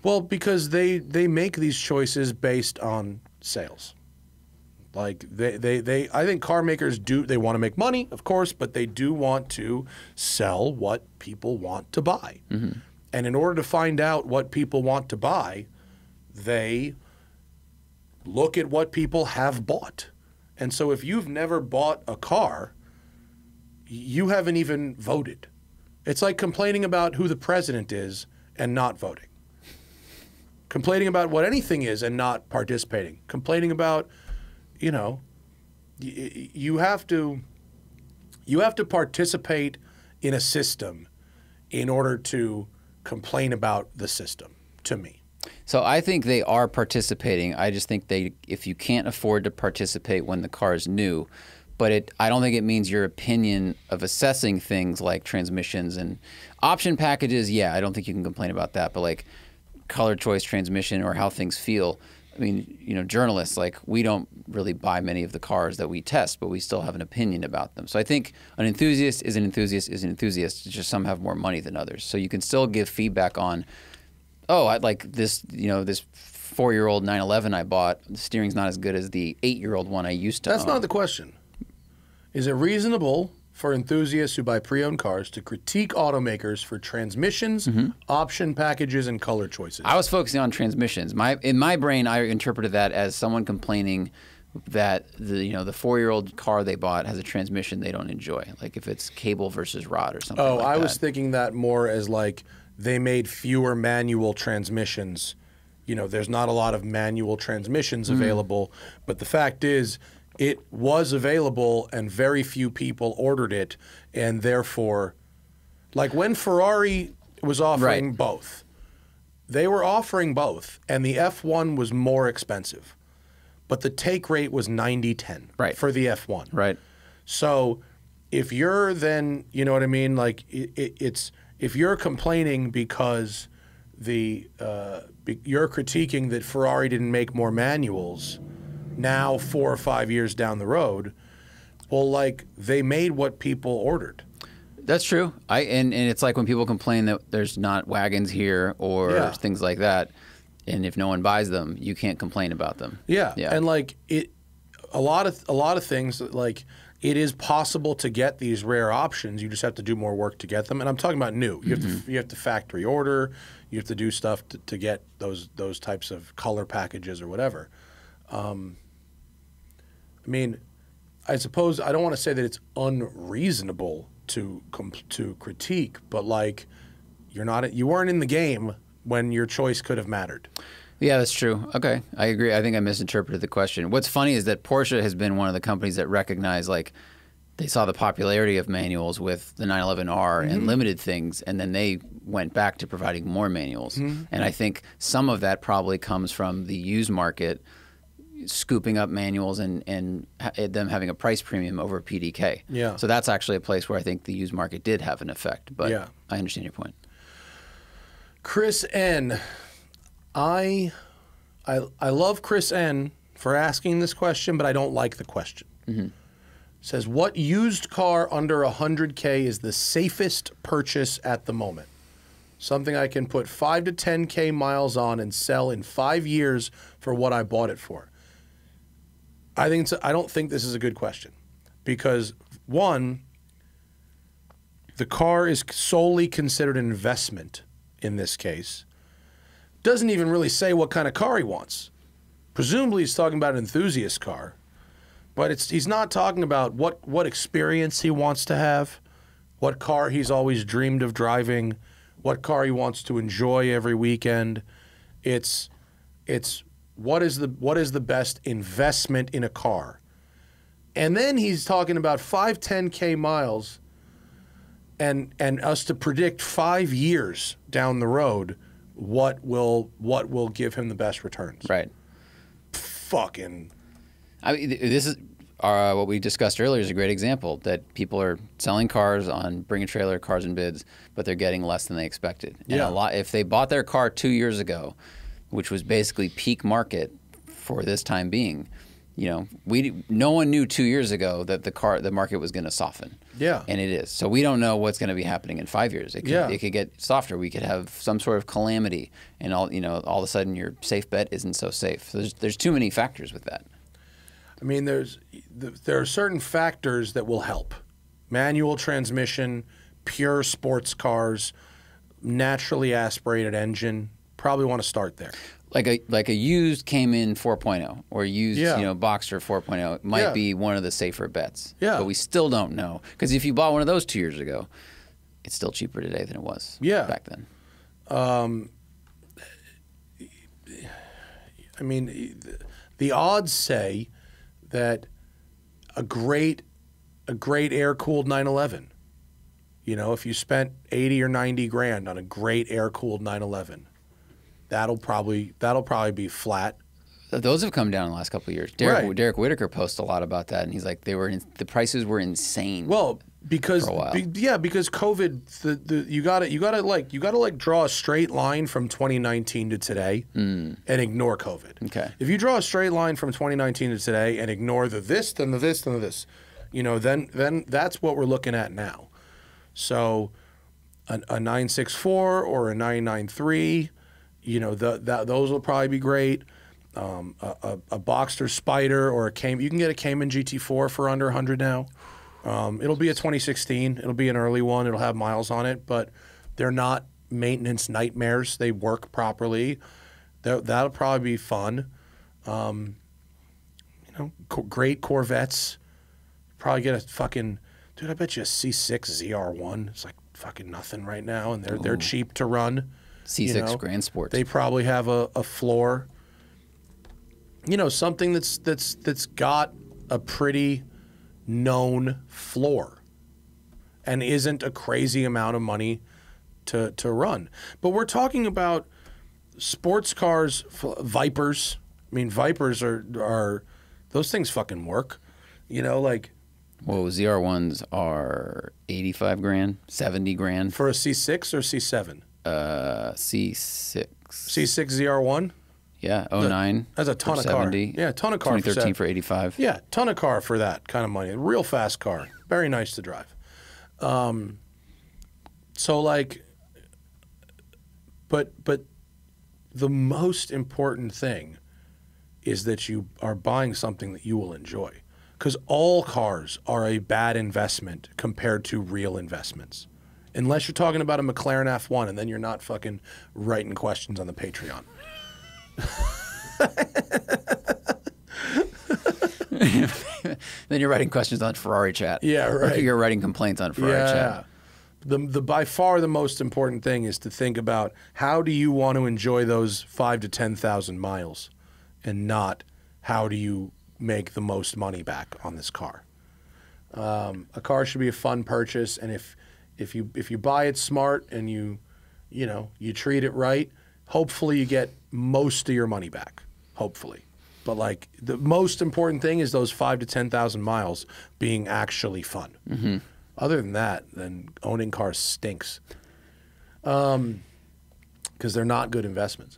Well, because they make these choices based on sales. Like I think car makers they want to make money, of course, but they do want to sell what people want to buy. Mm-hmm. And in order to find out what people want to buy, they look at what people have bought. And so if you've never bought a car, you haven't even voted. It's like complaining about who the president is and not voting. Complaining about what anything is and not participating. Complaining about, you know, you have to participate in a system in order to complain about the system, to me. So I think they are participating. I just think if you can't afford to participate when the car is new, but I don't think it means your opinion of assessing things like transmissions and option packages. Yeah, I don't think you can complain about that. But like color choice, transmission, or how things feel. I mean, you know, journalists, like we don't really buy many of the cars that we test, but we still have an opinion about them. So I think an enthusiast is an enthusiast is an enthusiast. It's just some have more money than others. So you can still give feedback on, oh, I like this, you know, this 4-year-old 911 I bought. The steering's not as good as the 8-year-old one I used to own. That's not the question. Is it reasonable for enthusiasts who buy pre-owned cars to critique automakers for transmissions, option packages, and color choices? I was focusing on transmissions. In my brain, I interpreted that as someone complaining that the 4-year-old car they bought has a transmission they don't enjoy, like if it's cable versus rod or something. I was thinking that more as like they made fewer manual transmissions. You know, there's not a lot of manual transmissions available, but the fact is, it was available and very few people ordered it, and therefore, like when Ferrari was offering both, they were offering both, and the F1 was more expensive, but the take rate was 90-10 for the F1. Right. So if you're then, you know what I mean, like it's if you're complaining because you're critiquing that Ferrari didn't make more manuals, now 4 or 5 years down the road, well, like they made what people ordered. That's true. And it's like when people complain that there's not wagons here or things like that, and if no one buys them, you can't complain about them. Yeah. And like a lot of things, like it is possible to get these rare options. You just have to do more work to get them. And I'm talking about new. You have to factory order. You have to do stuff to get those types of color packages or whatever. I mean, I suppose I don't want to say that it's unreasonable to critique, but like you weren't in the game when your choice could have mattered. Yeah, that's true. Okay, I agree. I think I misinterpreted the question. What's funny is that Porsche has been one of the companies that recognize, like, they saw the popularity of manuals with the 911R and limited things, and then they went back to providing more manuals. And I think some of that probably comes from the used market scooping up manuals and them having a price premium over PDK. Yeah. So that's actually a place where I think the used market did have an effect. But I understand your point. Chris N. I love Chris N. for asking this question, but I don't like the question. Says, what used car under $100K is the safest purchase at the moment? Something I can put 5 to 10K miles on and sell in 5 years for what I bought it for. I don't think this is a good question because, one, the car is solely considered an investment in this case. Doesn't even really say what kind of car he wants. Presumably he's talking about an enthusiast car, but he's not talking about what experience he wants to have, what car he's always dreamed of driving, what car he wants to enjoy every weekend. It's what is the best investment in a car. And then he's talking about 5, 10K miles and us to predict 5 years down the road what will give him the best returns. Right. Fucking. I mean, this is what we discussed earlier is a great example that people are selling cars on Bring a Trailer, Cars and Bids, but they're getting less than they expected. And if they bought their car 2 years ago, which was basically peak market for this time being, no one knew 2 years ago that the market was going to soften. Yeah. And it is. So we don't know what's going to be happening in 5 years. It could get softer. We could have some sort of calamity, and all of a sudden your safe bet isn't so safe. So there's too many factors with that. I mean, there are certain factors that will help. Manual transmission, pure sports cars, naturally aspirated engine. Probably want to start there. Like a used Cayman 4.0 or used Boxster 4.0 might be one of the safer bets. Yeah. But we still don't know. Because if you bought one of those 2 years ago, it's still cheaper today than it was back then. I mean, the odds say that a great air-cooled 911, if you spent 80 or 90 grand on a great air-cooled 911, that'll probably be flat. Those have come down in the last couple of years. Derek Whitaker posts a lot about that, and he's like, the prices were insane. Well, because for a while. Because COVID, you gotta draw a straight line from 2019 to today and ignore COVID. Okay. If you draw a straight line from 2019 to today and ignore the this, then the this, then the this, then that's what we're looking at now. So a 964 or a 993. Those will probably be great. A Boxster Spider or a Cayman. You can get a Cayman GT4 for under 100 now. It'll be a 2016. It'll be an early one. It'll have miles on it, but they're not maintenance nightmares. They work properly. That'll probably be fun. Great Corvettes. Probably get a fucking dude. I bet you a C6 ZR1. It's like fucking nothing right now, and they're cheap to run. C6 Grand Sports. They probably have a floor. Something that's got a pretty known floor and isn't a crazy amount of money to run. But we're talking about sports cars, Vipers. I mean, Vipers are those things fucking work. Well, ZR1s are 85 grand, 70 grand. For a C6 or C7? C6. C6 ZR1? Yeah, 09. That's a ton of 70. Car. Yeah, ton of car. 2013 for 85. Yeah, ton of car for that kind of money. Real fast car. Very nice to drive. So like, but the most important thing is that you are buying something that you will enjoy, because all cars are a bad investment compared to real investments, unless you're talking about a McLaren F1, and then you're not fucking writing questions on the Patreon. Then you're writing questions on Ferrari chat. Yeah, right. Or you're writing complaints on Ferrari chat. The by far the most important thing is to think about, how do you want to enjoy those 5,000 to 10,000 miles, and not how do you make the most money back on this car. A car should be a fun purchase, and if you buy it smart and you treat it right, hopefully you get most of your money back. Hopefully. But like, the most important thing is those 5,000 to 10,000 miles being actually fun. Mm-hmm. Other than that, then owning cars stinks, because they're not good investments.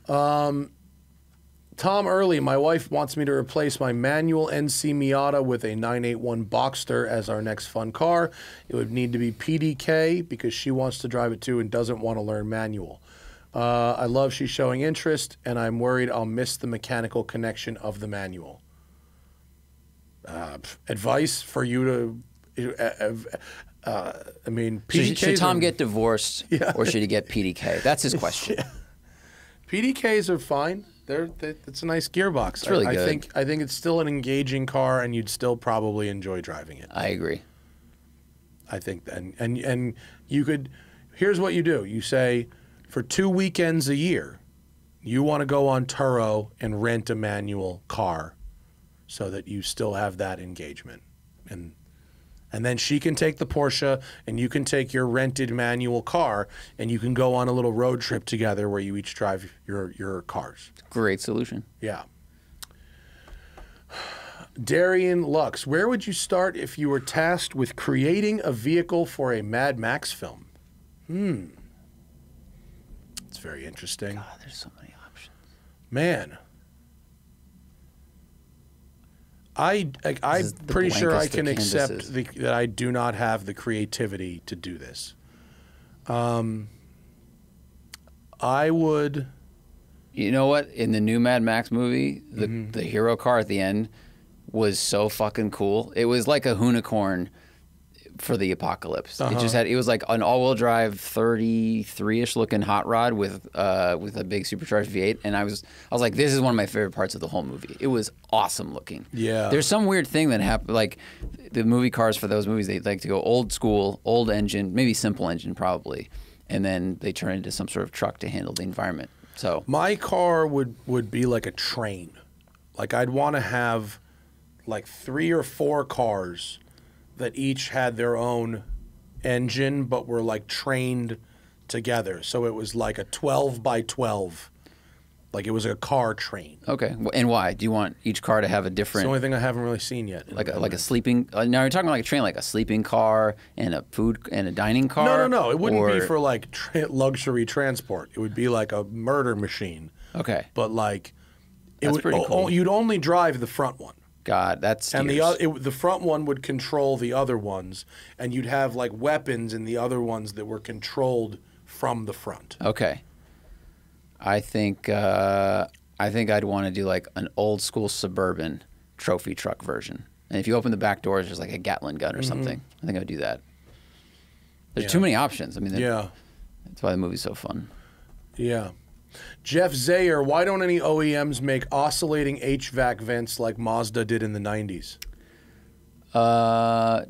Tom Early, my wife wants me to replace my manual NC Miata with a 981 Boxster as our next fun car. It would need to be PDK because she wants to drive it too and doesn't want to learn manual. I love she's showing interest, and I'm worried I'll miss the mechanical connection of the manual. Advice for you to, I mean, PDKs should Tom get divorced, or should he get PDK? That's his question. Yeah. PDKs are fine. It's a nice gearbox. It's really good. I think it's still an engaging car, and you'd still probably enjoy driving it. I agree. I think, and you could. Here's what you do. You say, for 2 weekends a year, you want to go on Turo and rent a manual car, so that you still have that engagement, and then she can take the Porsche, and you can take your rented manual car, and you can go on a little road trip together where you each drive your cars. Great solution. Yeah. Darian Lux, where would you start if you were tasked with creating a vehicle for a Mad Max film? It's very interesting. God, there's so many options. Man. I'm pretty sure I can accept that I do not have the creativity to do this. I would... You know what? In the new Mad Max movie, the hero car at the end was so fucking cool. It was like a unicorn for the apocalypse. It was like an all-wheel drive 33-ish looking hot rod with a big supercharged V8, and I was like, this is one of my favorite parts of the whole movie. It was awesome looking. Yeah. There's some weird thing that happened, like the movie cars for those movies, they like to go old school, old engine, maybe simple engine probably, and then they turn into some sort of truck to handle the environment. So my car would be like a train. Like, I'd want to have like 3 or 4 cars that each had their own engine, but were like trained together. So it was like a 12 by 12. Like, it was a car train. Okay. And why? Do you want each car to have a different... It's the only thing I haven't really seen yet. Like a sleeping... now you're talking like a train, like a sleeping car and a food and a dining car? No. It wouldn't be for like luxury transport. It would be like a murder machine. Okay. But like... That's pretty cool. You'd only drive the front one. God, that's... And the front one would control the other ones, and you'd have like weapons in the other ones that were controlled from the front. Okay. I think I'd want to do like an old school Suburban trophy truck version. And if you open the back doors, there's like a Gatling gun or something. I think I would do that. There's too many options. I mean, that's why the movie's so fun. Yeah. Jeff Zayer, why don't any OEMs make oscillating HVAC vents like Mazda did in the 90s?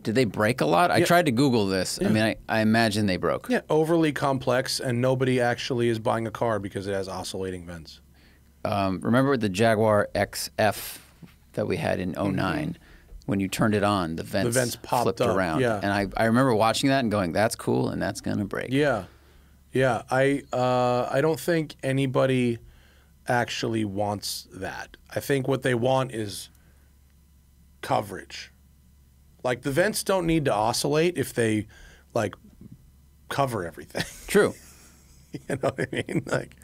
Did they break a lot? I tried to Google this. I mean, I imagine they broke. Yeah, overly complex, and nobody actually is buying a car because it has oscillating vents. Remember the Jaguar XF that we had in 09? When you turned it on, the vents popped flipped up. around. Yeah. And I remember watching that and going, that's cool, and that's going to break. Yeah. Yeah, I don't think anybody actually wants that. I think what they want is coverage. Like, the vents don't need to oscillate if they, like, cover everything. True. You know what I mean? Like,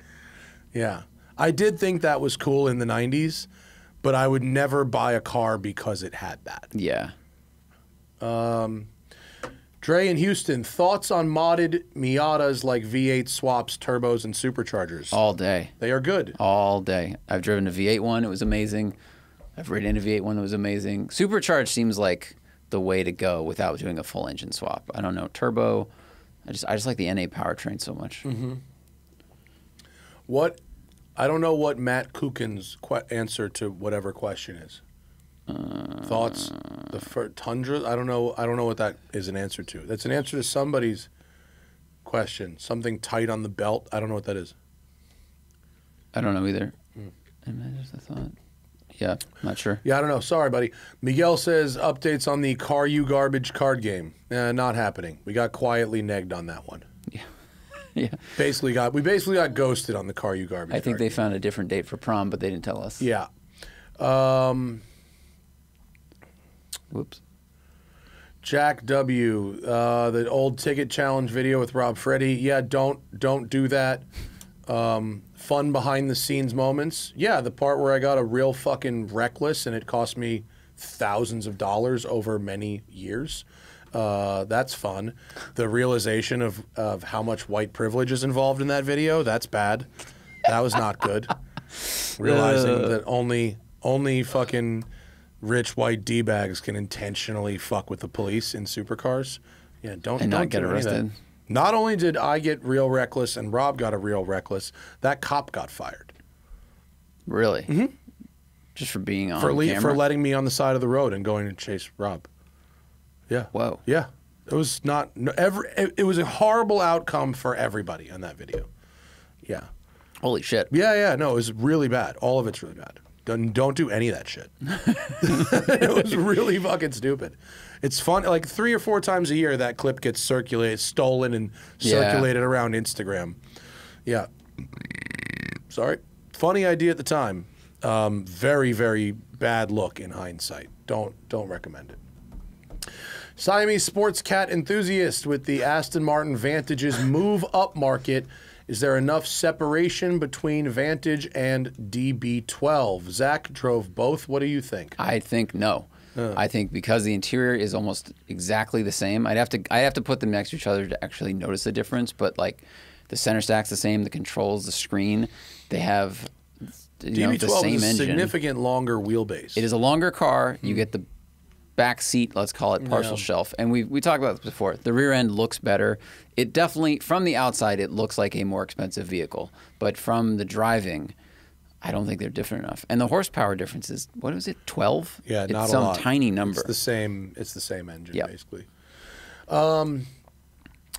yeah. I did think that was cool in the 90s, but I would never buy a car because it had that. Yeah. Dre in Houston, thoughts on modded Miatas like V8 swaps, turbos, and superchargers? All day. They are good. All day. I've driven a V8 one. It was amazing. I've ridden a V8 one that was amazing. Supercharged seems like the way to go without doing a full engine swap. I don't know. Turbo, I just like the NA powertrain so much. Mm-hmm. I don't know what Matt Kukin's answer to whatever question is. Thoughts? The Tundra? I don't know what that is an answer to. That's an answer to somebody's question. Something tight on the belt. I don't know what that is. I don't know either. And that is the thought. Yeah, not sure. Yeah, I don't know. Sorry, buddy. Miguel says updates on the Car You Garbage card game. Not happening. We got quietly negged on that one. Yeah. Yeah. We basically got ghosted on the Car You Garbage. I think they found a different date for prom, but they didn't tell us. Yeah. Whoops. Jack W. The old ticket challenge video with Rob Freddy. Yeah, don't do that. Fun behind the scenes moments. Yeah, the part where I got a real fucking reckless and it cost me thousands of dollars over many years. That's fun. The realization of how much white privilege is involved in that video, that's bad. That was not good. Realizing that only fucking rich white D-bags can intentionally fuck with the police in supercars. Yeah, don't not get arrested. Not only did I get real reckless and Rob got a real reckless, that cop got fired. Really? Mm-hmm. Just for being on camera? For letting me on the side of the road and going to chase Rob. Yeah. Whoa. Yeah. It was not it was a horrible outcome for everybody on that video. Yeah. Holy shit. Yeah, no, it was really bad. All of it's really bad. Don't do any of that shit. It was really fucking stupid. It's fun. Like 3 or 4 times a year, that clip gets stolen and circulated around Instagram. Yeah. Sorry. Funny idea at the time. Very, very bad look in hindsight. Don't recommend it. Siamese sports cat enthusiast with the Aston Martin Vantage's move up market. Is there enough separation between Vantage and DB12? Zach drove both. What do you think? I think no. I think because the interior is almost exactly the same. I'd have to put them next to each other to actually notice the difference. But like the center stack's the same, the controls, the screen, they have the same engine. Is a significant longer wheelbase. It is a longer car. You get the back seat, let's call it partial shelf. And we talked about this before. The rear end looks better. It definitely, from the outside, it looks like a more expensive vehicle. But from the driving, I don't think they're different enough. And the horsepower difference is, what was it, 12? Yeah, it's not a lot. Some tiny number. It's the same engine, basically.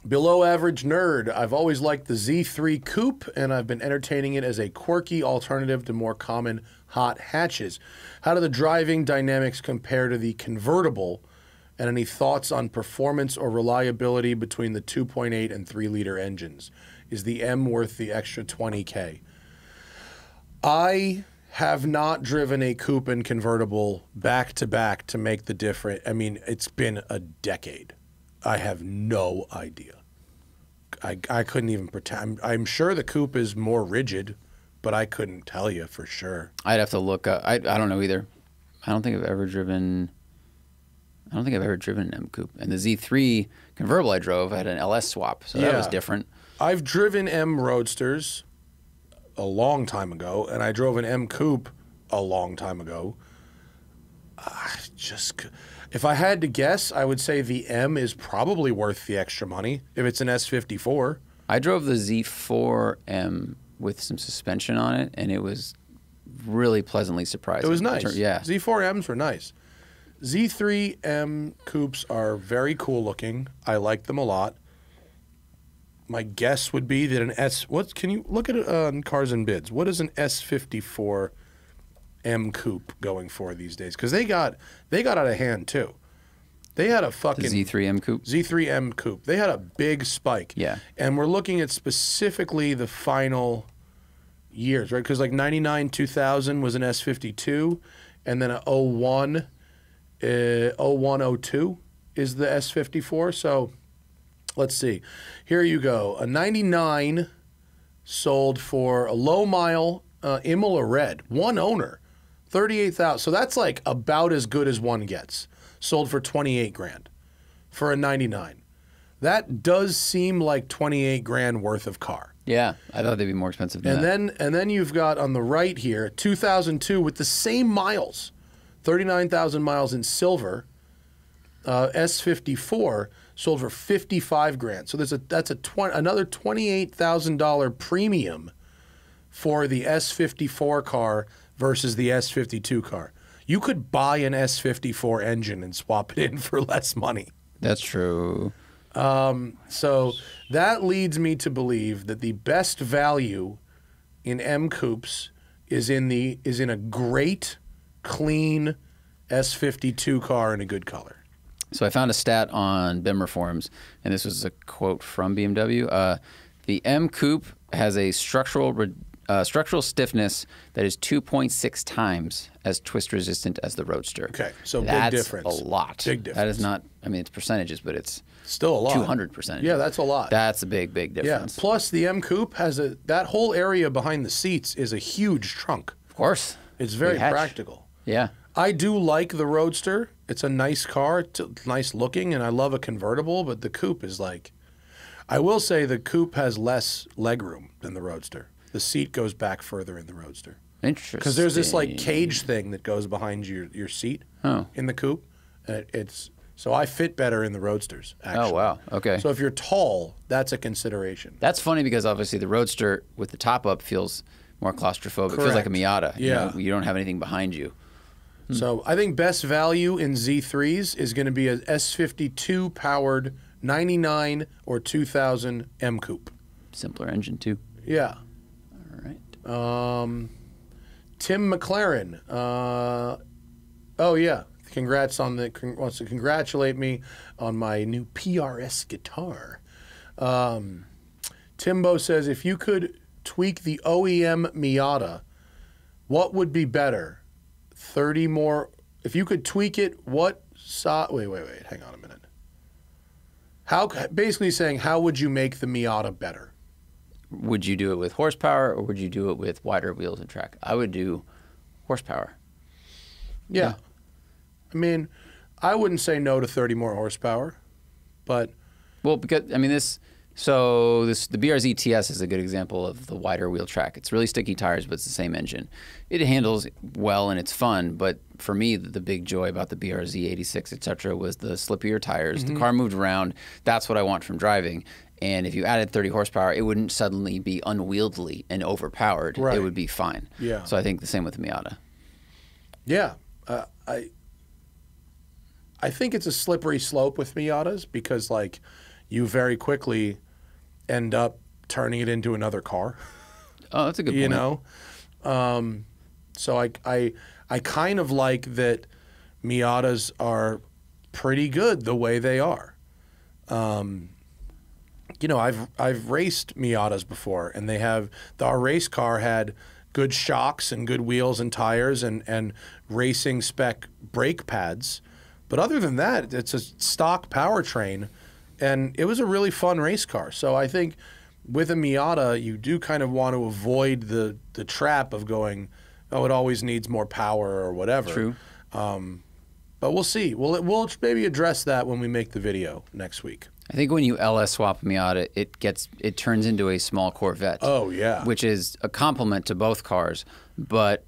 Below average nerd. I've always liked the Z3 Coupe, and I've been entertaining it as a quirky alternative to more common hot hatches. How do the driving dynamics compare to the convertible, and any thoughts on performance or reliability between the 2.8 and 3-liter engines? Is the M worth the extra $20K? I have not driven a coupe and convertible back to back to make the difference. I mean, it's been a decade. I have no idea. I couldn't even pretend. I'm sure the coupe is more rigid, but I couldn't tell you for sure. I'd have to look up. I don't know either. I don't think I've ever driven an M coupe. And the Z3 convertible I drove had an LS swap, so that was different. I've driven M Roadsters a long time ago, and I drove an M coupe a long time ago. If I had to guess, I would say the M is probably worth the extra money if it's an S54. I drove the Z4M with some suspension on it, and it was really pleasantly surprising. It was nice. Yeah. Z4Ms were nice. Z3M coupes are very cool looking. I like them a lot. My guess would be that an can you look at it on Cars and Bids? What is an S54 M coupe going for these days? Because they got out of hand too. They had a fucking the Z3M coupe. Z3M coupe. They had a big spike. Yeah. And we're looking at specifically the final years, right? Because like 99, 2000 was an S52, and then a 01, 02 is the S54. So let's see. Here you go. A 99 sold for a low mile Imola Red, one owner, 38,000. So that's like about as good as one gets. Sold for 28 grand for a 99. That does seem like 28 grand worth of car. Yeah, I thought they'd be more expensive than that. And then you've got on the right here 2002 with the same miles, 39,000 miles in silver. S54 sold for 55 grand. So that's another $28,000 premium for the S54 car versus the S52 car. You could buy an S54 engine and swap it in for less money. That's true. So that leads me to believe that the best value in M coupes is in a great, clean S52 car in a good color. So I found a stat on Bimmer forums, and this was a quote from BMW. The M Coupe has a structural stiffness that is 2.6 times as twist resistant as the Roadster. Okay, so that's big difference. A lot. Big difference. That is not. I mean, it's percentages, but it's still a lot. 200%. Yeah, that's a lot. That's a big difference. Yeah. Plus, the M Coupe has that whole area behind the seats is a huge trunk. Of course. It's very practical. Yeah. I do like the Roadster. It's a nice car. It's nice looking, and I love a convertible, but the Coupe is like... I will say the Coupe has less legroom than the Roadster. The seat goes back further in the Roadster. Interesting. Because there's this like cage thing that goes behind your seat in the Coupe. So I fit better in the Roadsters, actually. Oh, wow. Okay. So if you're tall, that's a consideration. That's funny because obviously the Roadster with the top up feels more claustrophobic. It feels like a Miata. Yeah. You don't have anything behind you. So I think best value in Z3s is going to be a S52 powered 99 or 2000 M Coupe. Simpler engine too. Yeah. All right. Tim McLaren. Oh yeah. Congrats on wants to congratulate me on my new PRS guitar. Timbo says, if you could tweak the OEM Miata, what would be better? 30 more. If you could tweak it, what size? Wait. Hang on a minute. Basically saying, how would you make the Miata better? Would you do it with horsepower or would you do it with wider wheels and track? I would do horsepower. Yeah. I mean, I wouldn't say no to 30 more horsepower, but... Well, because, I mean, the BRZ TS is a good example of the wider wheel track. It's really sticky tires, but it's the same engine. It handles well and it's fun, but for me, the big joy about the BRZ 86, etc., was the slippier tires. The car moved around. That's what I want from driving. And if you added 30 horsepower, it wouldn't suddenly be unwieldy and overpowered. Right. It would be fine. Yeah. So I think the same with the Miata. Yeah. I think it's a slippery slope with Miatas because, like, you very quickly end up turning it into another car. Oh, that's a good point. You know? So I kind of like that Miatas are pretty good the way they are. You know, I've raced Miatas before, and our race car had good shocks and good wheels and tires and racing spec brake pads. But other than that, it's a stock powertrain, and it was a really fun race car. So I think with a Miata, you do kind of want to avoid the trap of going, oh, it always needs more power or whatever. True. But we'll see. We'll maybe address that when we make the video next week. I think when you LS swap a Miata, it turns into a small Corvette. Oh yeah, which is a compliment to both cars, but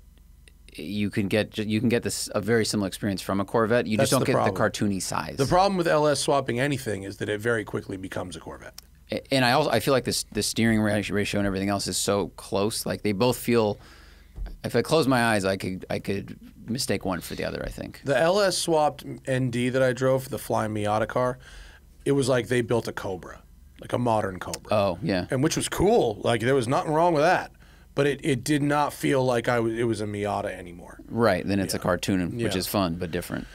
you can get a very similar experience from a Corvette. You just don't get the cartoony size. The problem with LS swapping anything is that it very quickly becomes a Corvette. And I feel like the steering ratio and everything else is so close. Like they both feel. If I close my eyes, I could mistake one for the other. I think the LS swapped ND that I drove for the Flying Miata car, it was like they built a Cobra, like a modern Cobra. Oh yeah, and which was cool. Like there was nothing wrong with that. But it did not feel like it was a Miata anymore. Right, then it's a cartoon, which is fun but different.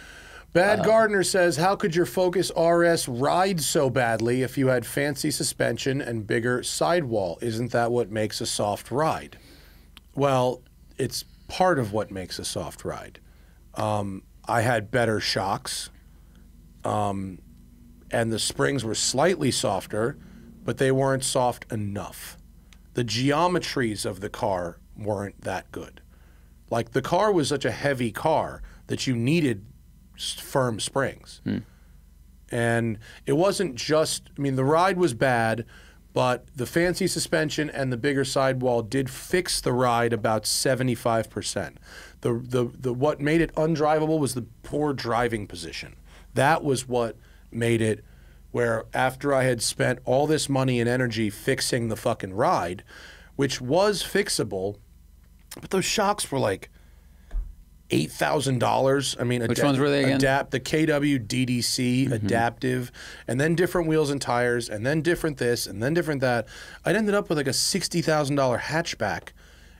Bad Gardner says, how could your Focus RS ride so badly if you had fancy suspension and bigger sidewall? Isn't that what makes a soft ride? Well, it's part of what makes a soft ride. I had better shocks, and the springs were slightly softer, but they weren't soft enough. The geometries of the car weren't that good. Like the car was such a heavy car that you needed firm springs. And it wasn't just, I mean, the ride was bad, but the fancy suspension and the bigger sidewall did fix the ride about 75%. The what made it undrivable was the poor driving position. That was what made it where after I had spent all this money and energy fixing the fucking ride, which was fixable, but those shocks were like $8,000. I mean, which ones were they again? The KW DDC adaptive, and then different wheels and tires, and then different this, and then different that. I'd ended up with like a $60,000 hatchback,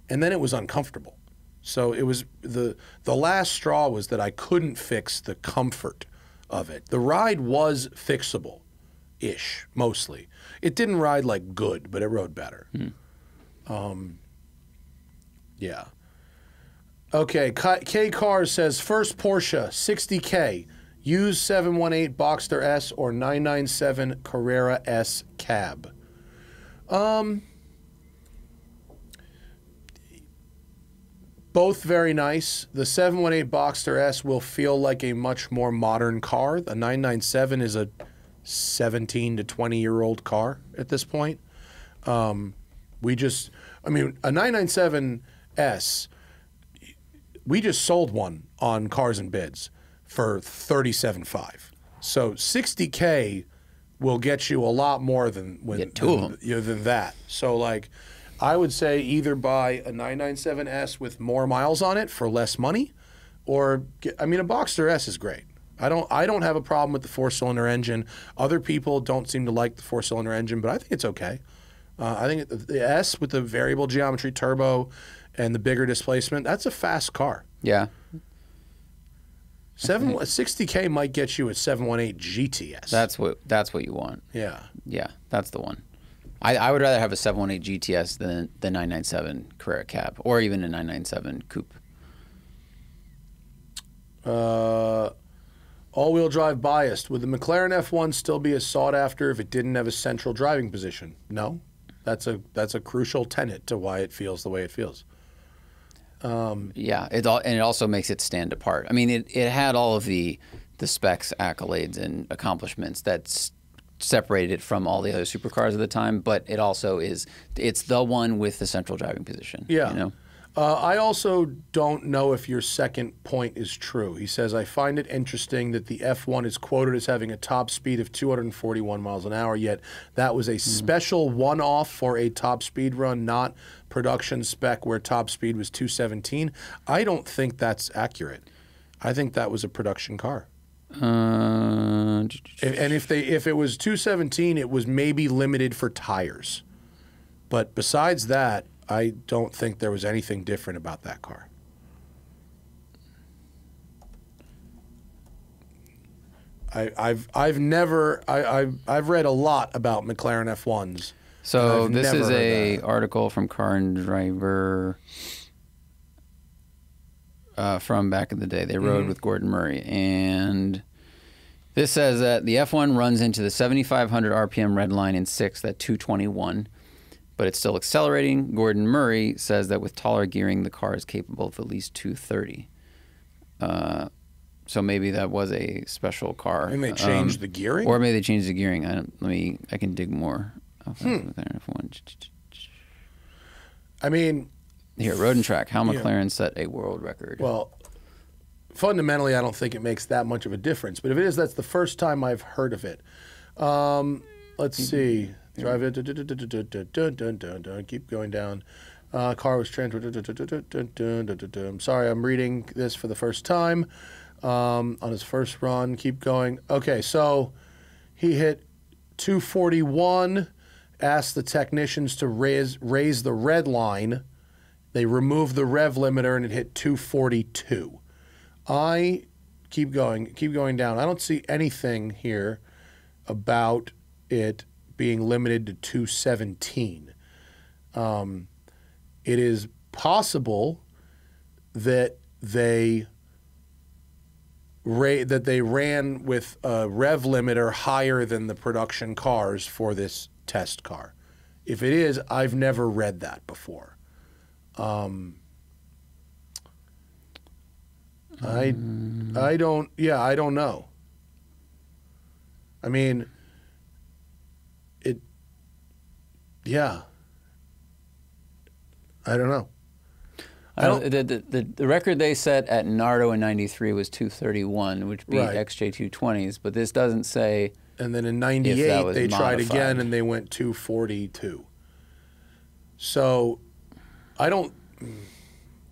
and then it was uncomfortable. So it was the last straw was that I couldn't fix the comfort of it. The ride was fixable-ish, mostly. It didn't ride like good, but it rode better. Yeah. Okay, K Cars says, first Porsche, 60K, used 718 Boxster S or 997 Carrera S cab. Both very nice. The 718 Boxster S will feel like a much more modern car. The 997 is a 17 to 20-year-old car at this point. A 997 S, we just sold one on Cars and Bids for $37,500. So $60K will get you a lot more than than that. So like, I would say either buy a 997S with more miles on it for less money, or a Boxster S is great. I don't have a problem with the 4-cylinder engine. Other people don't seem to like the 4-cylinder engine, but I think it's okay. I think the S with the variable geometry turbo and the bigger displacement, that's a fast car. Yeah. 60K might get you a 718 GTS. That's what you want. Yeah. Yeah, that's the one. I would rather have a 718 GTS than the 997 Carrera cab, or even a 997 coupe. All-wheel drive biased. Would the McLaren F1 still be as sought after if it didn't have a central driving position? No. That's a crucial tenet to why it feels the way it feels. Yeah, and it also makes it stand apart. I mean, it had all of the specs, accolades, and accomplishments that separated it from all the other supercars of the time, but it also it's the one with the central driving position. Yeah. You know? I also don't know if your second point is true. He says, I find it interesting that the F1 is quoted as having a top speed of 241 miles an hour, yet that was a special one-off for a top speed run, not production spec where top speed was 217. I don't think that's accurate. I think that was a production car. And if it was 217, it was maybe limited for tires. But besides that, I don't think there was anything different about that car. I've read a lot about McLaren F1s. So this is a article from Car and Driver from back in the day. They rode with Gordon Murray, and this says that the F1 runs into the 7,500 RPM red line in sixth at 221. But it's still accelerating. Gordon Murray says that with taller gearing, the car is capable of at least 230. So maybe that was a special car. And they changed the gearing? Or maybe they changed the gearing. I can dig more. I mean... Here, Road and Track. How McLaren set a world record. Well, fundamentally, I don't think it makes that much of a difference. But if it is, that's the first time I've heard of it. Let's see... Drive it. Keep going down. Car was transferred. I'm sorry, I'm reading this for the first time. On his first run, keep going. Okay, so he hit 241. Asked the technicians to raise the red line. They removed the rev limiter, and it hit 242. I keep going down. I don't see anything here about it being limited to 217. It is possible that they ran with a rev limiter higher than the production cars for this test car. If it is, I've never read that before. I don't know. I mean, yeah. I don't know. The record they set at Nardo in '93 was 231, which beat Right. XJ220s, but this doesn't say. And then in If '98 that was they tried modified. again and they went 242. So I don't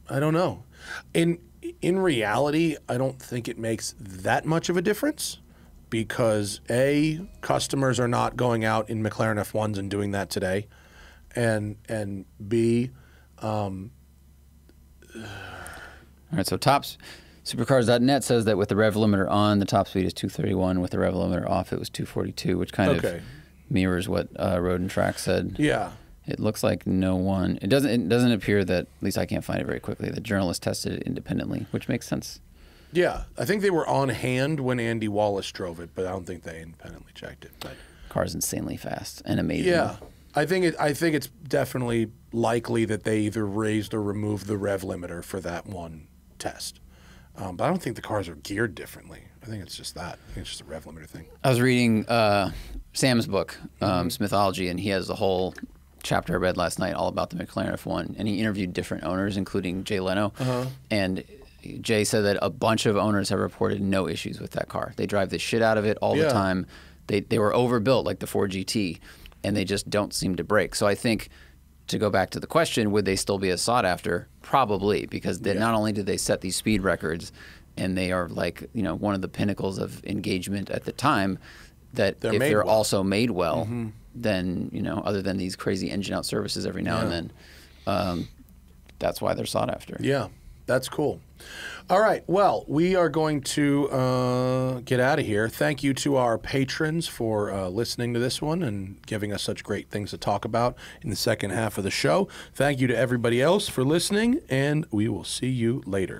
know. In reality, I don't think it makes that much of a difference because A, customers are not going out in McLaren F1s and doing that today, and B, All right, so supercars.net says that with the rev limiter on, the top speed is 231. With the rev limiter off, it was 242, which kind Okay. of mirrors what Road and Track said. yeah. It looks like no one. It doesn't appear that, at least I can't find it very quickly. The journalist tested it independently, which makes sense. Yeah, I think they were on hand when Andy Wallace drove it, but I don't think they independently checked it. But Car's insanely fast and amazing. yeah, I think it's definitely likely that they either raised or removed the rev limiter for that one test. But I don't think the cars are geared differently. I think it's just that. I think it's just a rev limiter thing. I was reading Sam's book, Smithology, and he has a whole chapter I read last night all about the McLaren F1, and he interviewed different owners, including Jay Leno. And Jay said that a bunch of owners have reported no issues with that car. They drive the shit out of it all the time. They were overbuilt like the Ford GT, and they just don't seem to break. So I think, to go back to the question, would they still be as sought after? Probably, because not only did they set these speed records, and they are like, one of the pinnacles of engagement at the time, that if they're also made well, then, other than these crazy engine out services every now and then, that's why they're sought after. Yeah, that's cool. All right, well, we are going to get out of here. Thank you to our patrons for listening to this one and giving us such great things to talk about in the second half of the show. Thank you to everybody else for listening, and we will see you later.